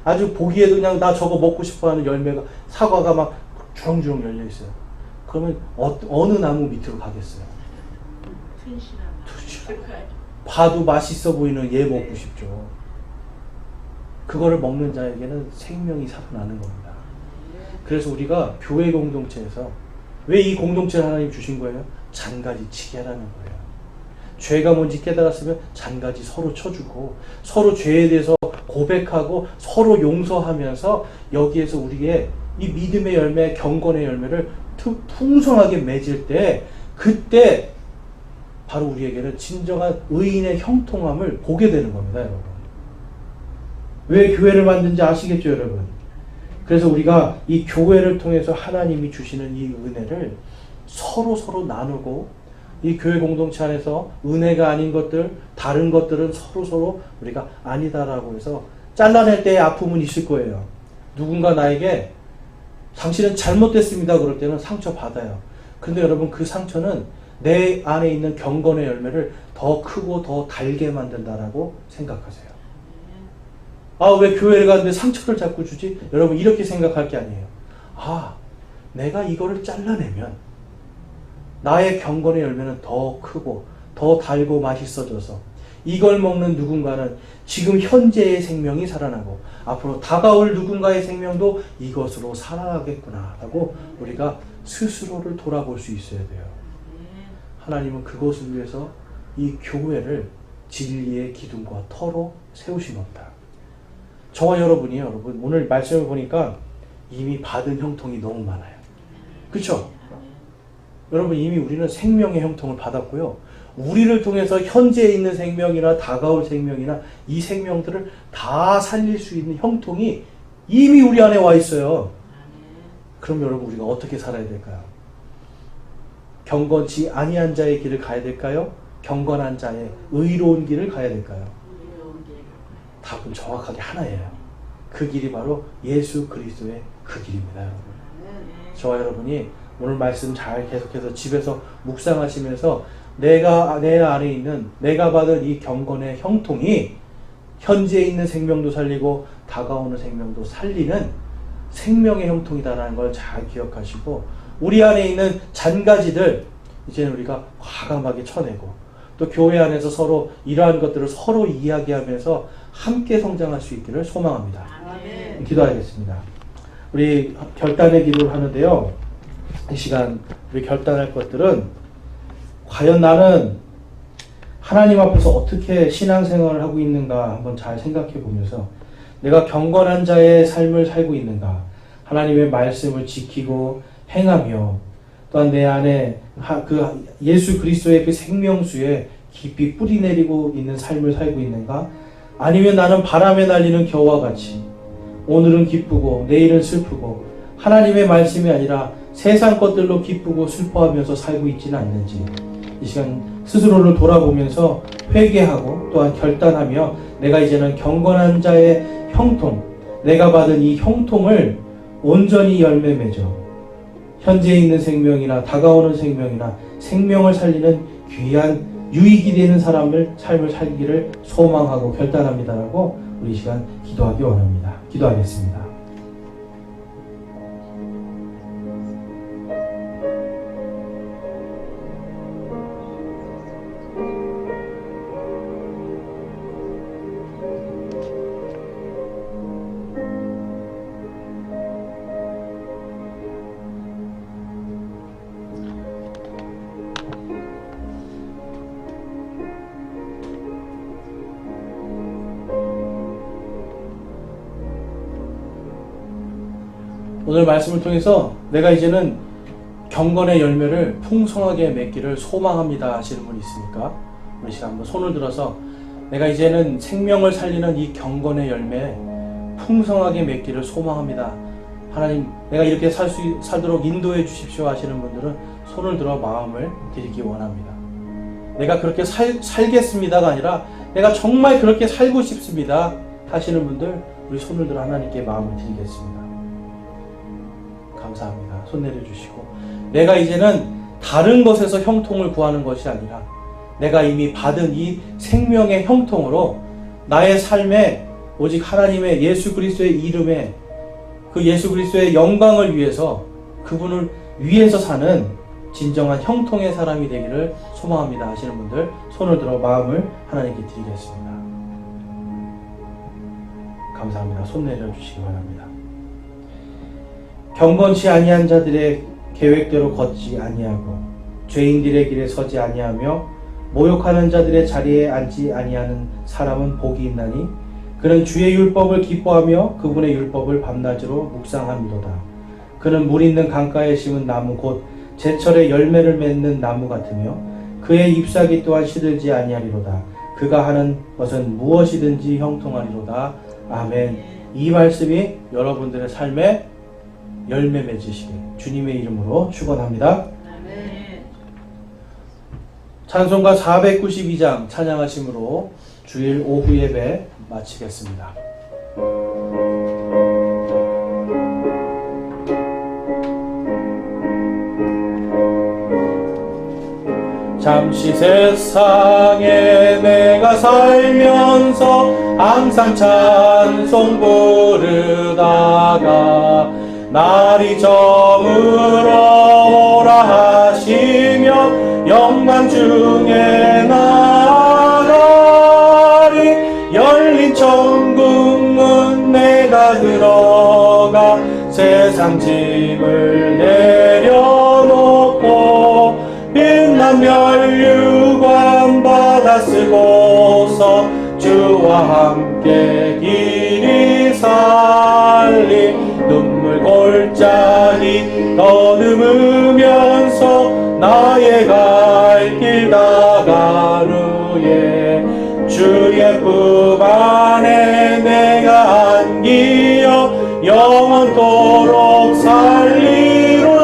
아주 보기에도 그냥 나 저거 먹고 싶어 하는 열매가, 사과가 막 주렁주렁 열려 있어요. 그러면 어느 나무 밑으로 가겠어요? 튼실한. 봐도 맛있어 보이는 얘 먹고 싶죠. 그거를 먹는 자에게는 생명이 살아나는 겁니다. 그래서 우리가 교회 공동체에서 왜 이 공동체를 하나님 주신 거예요? 잔가지 치게 하라는 거예요. 죄가 뭔지 깨달았으면 잔가지 서로 쳐주고 서로 죄에 대해서 고백하고 서로 용서하면서 여기에서 우리의 이 믿음의 열매, 경건의 열매를 풍성하게 맺을 때, 그때 바로 우리에게는 진정한 의인의 형통함을 보게 되는 겁니다, 여러분. 왜 교회를 만든지 아시겠죠, 여러분? 그래서 우리가 이 교회를 통해서 하나님이 주시는 이 은혜를 서로 나누고, 이 교회 공동체 안에서 은혜가 아닌 것들, 다른 것들은 서로 우리가 아니다라고 해서 잘라낼 때의 아픔은 있을 거예요. 누군가 나에게 당신은 잘못됐습니다 그럴 때는 상처받아요. 그런데 여러분, 그 상처는 내 안에 있는 경건의 열매를 더 크고 더 달게 만든다라고 생각하세요. 왜 교회를 가는데 상처를 자꾸 주지? 여러분, 이렇게 생각할 게 아니에요. 내가 이거를 잘라내면 나의 경건의 열매는 더 크고 더 달고 맛있어져서 이걸 먹는 누군가는 지금 현재의 생명이 살아나고 앞으로 다가올 누군가의 생명도 이것으로 살아나겠구나 라고 우리가 스스로를 돌아볼 수 있어야 돼요. 하나님은 그것을 위해서 이 교회를 진리의 기둥과 터로 세우신 겁니다. 저와 여러분이, 여러분 오늘 말씀을 보니까 이미 받은 형통이 너무 많아요. 그렇죠? 여러분, 이미 우리는 생명의 형통을 받았고요. 우리를 통해서 현재에 있는 생명이나 다가올 생명이나 이 생명들을 다 살릴 수 있는 형통이 이미 우리 안에 와 있어요. 그럼 여러분, 우리가 어떻게 살아야 될까요? 경건치 아니한 자의 길을 가야 될까요? 경건한 자의 의로운 길을 가야 될까요? 답은 정확하게 하나예요. 그 길이 바로 예수 그리스도의 그 길입니다, 여러분. 저와 여러분이 오늘 말씀 잘 계속해서 집에서 묵상하시면서 내 안에 있는, 내가 받은 이 경건의 형통이 현재에 있는 생명도 살리고 다가오는 생명도 살리는 생명의 형통이다라는 걸 잘 기억하시고, 우리 안에 있는 잔가지들 이제는 우리가 과감하게 쳐내고, 또 교회 안에서 서로 이러한 것들을 서로 이야기하면서 함께 성장할 수 있기를 소망합니다. 아멘. 기도하겠습니다. 우리 결단의 기도를 하는데요, 이 시간 우리 결단할 것들은 과연 나는 하나님 앞에서 어떻게 신앙생활을 하고 있는가 한번 잘 생각해 보면서, 내가 경건한 자의 삶을 살고 있는가, 하나님의 말씀을 지키고 행하며, 또한 내 안에 그 예수 그리스도의 그 생명수에 깊이 뿌리 내리고 있는 삶을 살고 있는가, 아니면 나는 바람에 날리는 겨와 같이 오늘은 기쁘고 내일은 슬프고 하나님의 말씀이 아니라 세상 것들로 기쁘고 슬퍼하면서 살고 있지는 않는지, 이 시간 스스로를 돌아보면서 회개하고 또한 결단하며, 내가 이제는 경건한 자의 형통, 내가 받은 이 형통을 온전히 열매 맺어 현재에 있는 생명이나 다가오는 생명이나 생명을 살리는 귀한 유익이 되는 삶을 살기를 소망하고 결단합니다라고 우리 이 시간 기도하기 원합니다. 기도하겠습니다. 오늘 말씀을 통해서 내가 이제는 경건의 열매를 풍성하게 맺기를 소망합니다 하시는 분이 있습니까? 우리 시간 한번 손을 들어서 내가 이제는 생명을 살리는 이 경건의 열매 풍성하게 맺기를 소망합니다. 하나님, 내가 이렇게 살도록 인도해 주십시오 하시는 분들은 손을 들어 마음을 드리기 원합니다. 내가 그렇게 살겠습니다가 아니라 내가 정말 그렇게 살고 싶습니다 하시는 분들, 우리 손을 들어 하나님께 마음을 드리겠습니다. 감사합니다. 손 내려주시고, 내가 이제는 다른 것에서 형통을 구하는 것이 아니라 내가 이미 받은 이 생명의 형통으로 나의 삶에 오직 하나님의 예수 그리스도의 이름에 그 예수 그리스도의 영광을 위해서 그분을 위해서 사는 진정한 형통의 사람이 되기를 소망합니다 하시는 분들, 손을 들어 마음을 하나님께 드리겠습니다. 감사합니다. 손 내려주시기 바랍니다. 경건치 아니한 자들의 계획대로 걷지 아니하고 죄인들의 길에 서지 아니하며 모욕하는 자들의 자리에 앉지 아니하는 사람은 복이 있나니 그는 주의 율법을 기뻐하며 그분의 율법을 밤낮으로 묵상함이로다. 그는 물 있는 강가에 심은 나무 곧 제철에 열매를 맺는 나무 같으며 그의 잎사귀 또한 시들지 아니하리로다. 그가 하는 것은 무엇이든지 형통하리로다. 아멘. 이 말씀이 여러분들의 삶에 열매 맺으시게 주님의 이름으로 축원합니다. 찬송가 492장 찬양하심으로 주일 오후 예배 마치겠습니다. 잠시 세상에 내가 살면서 항상 찬송 부르다가 날이 저물어 오라 하시며 영광 중에 나가리. 열린 천국문 내가 들어가 세상 짐을 내려놓고 빛난 면류관 받아 쓰고서 주와 함께 길이 살리. 눈물 골짜기 더듬으면서 나의 갈 길 다간 후에 주의 품 안에 내가 안기어 영원토록 살리로다.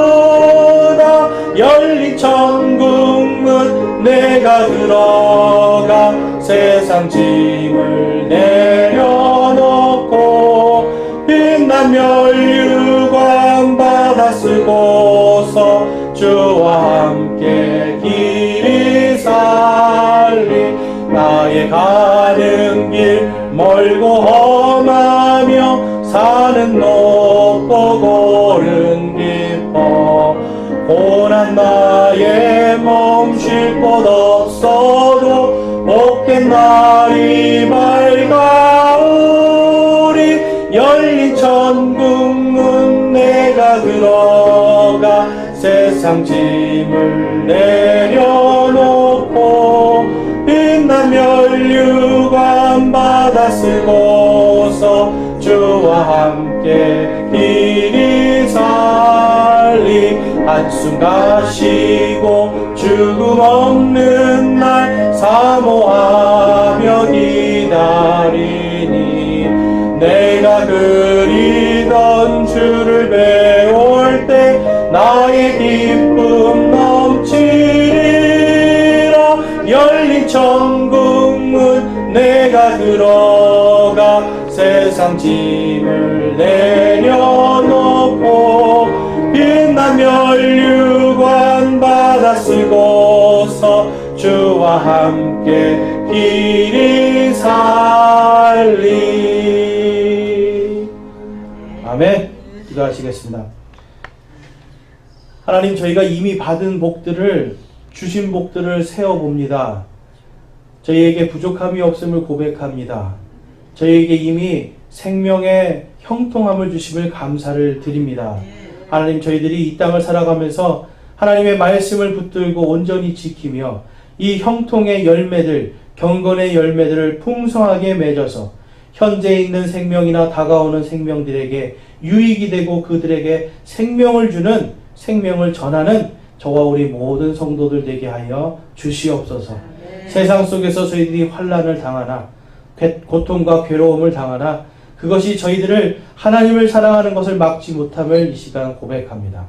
열린 천국문 내가 들어가 세상 짐을 내려놓고 빛난 면류관 받아 쓰고서 주와 함께 길이 살리. 나의 가는 길 멀고 험하며 산은 높고 고른 깊어 고난 나의 멈출 곳 없어도 복된 날이 밝아오리. 열린 천국문 내가 들어가 세상 짐을 내려놓고 빛난 면류관 받아 쓰고서 주와 함께 길이 살리. 한숨 가시고 죽음 없는 날 사모하며 기다리니 내가 그리던 주를 배울 때 나의 기쁨 넘치리라. 열린 천국문 내가 들어가 세상 짐을 내려놓고 빛난 면류관 받아 쓰고서 주와 함께 길이 살리. 아멘. 기도하시겠습니다. 하나님, 저희가 이미 받은 복들을, 주신 복들을 세어봅니다. 저희에게 부족함이 없음을 고백합니다. 저희에게 이미 생명의 형통함을 주심을 감사를 드립니다. 하나님, 저희들이 이 땅을 살아가면서 하나님의 말씀을 붙들고 온전히 지키며 이 형통의 열매들, 경건의 열매들을 풍성하게 맺어서 현재 있는 생명이나 다가오는 생명들에게 유익이 되고 그들에게 생명을 주는, 생명을 전하는 저와 우리 모든 성도들 되게 하여 주시옵소서. 세상 속에서 저희들이 환난을 당하나 고통과 괴로움을 당하나 그것이 저희들을 하나님을 사랑하는 것을 막지 못함을 이 시간 고백합니다.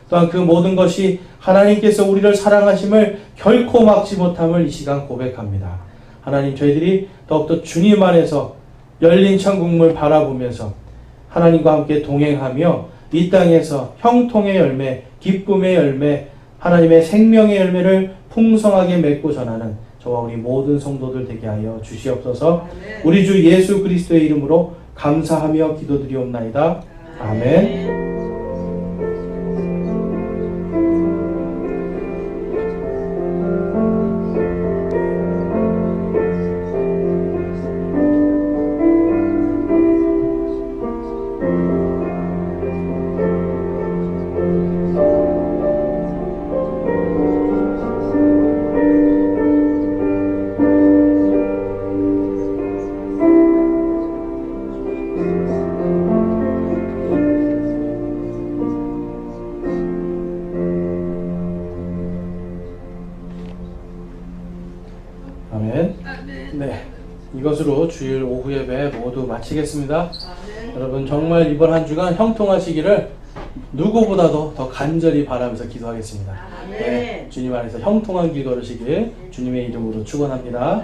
또한 그 모든 것이 하나님께서 우리를 사랑하심을 결코 막지 못함을 이 시간 고백합니다. 하나님, 저희들이 더욱더 주님 안에서 열린 천국을 바라보면서 하나님과 함께 동행하며 이 땅에서 형통의 열매, 기쁨의 열매, 하나님의 생명의 열매를 풍성하게 맺고 전하는 저와 우리 모든 성도들 되게 하여 주시옵소서. 우리 주 예수 그리스도의 이름으로 감사하며 기도드리옵나이다. 아멘. 아멘. 네, 이것으로 주일 오후 예배 모두 마치겠습니다. 여러분 정말 이번 한 주간 형통하시기를 누구보다도 더 간절히 바라면서 기도하겠습니다. 네, 주님 안에서 형통한 길 걸으시길 주님의 이름으로 축원합니다.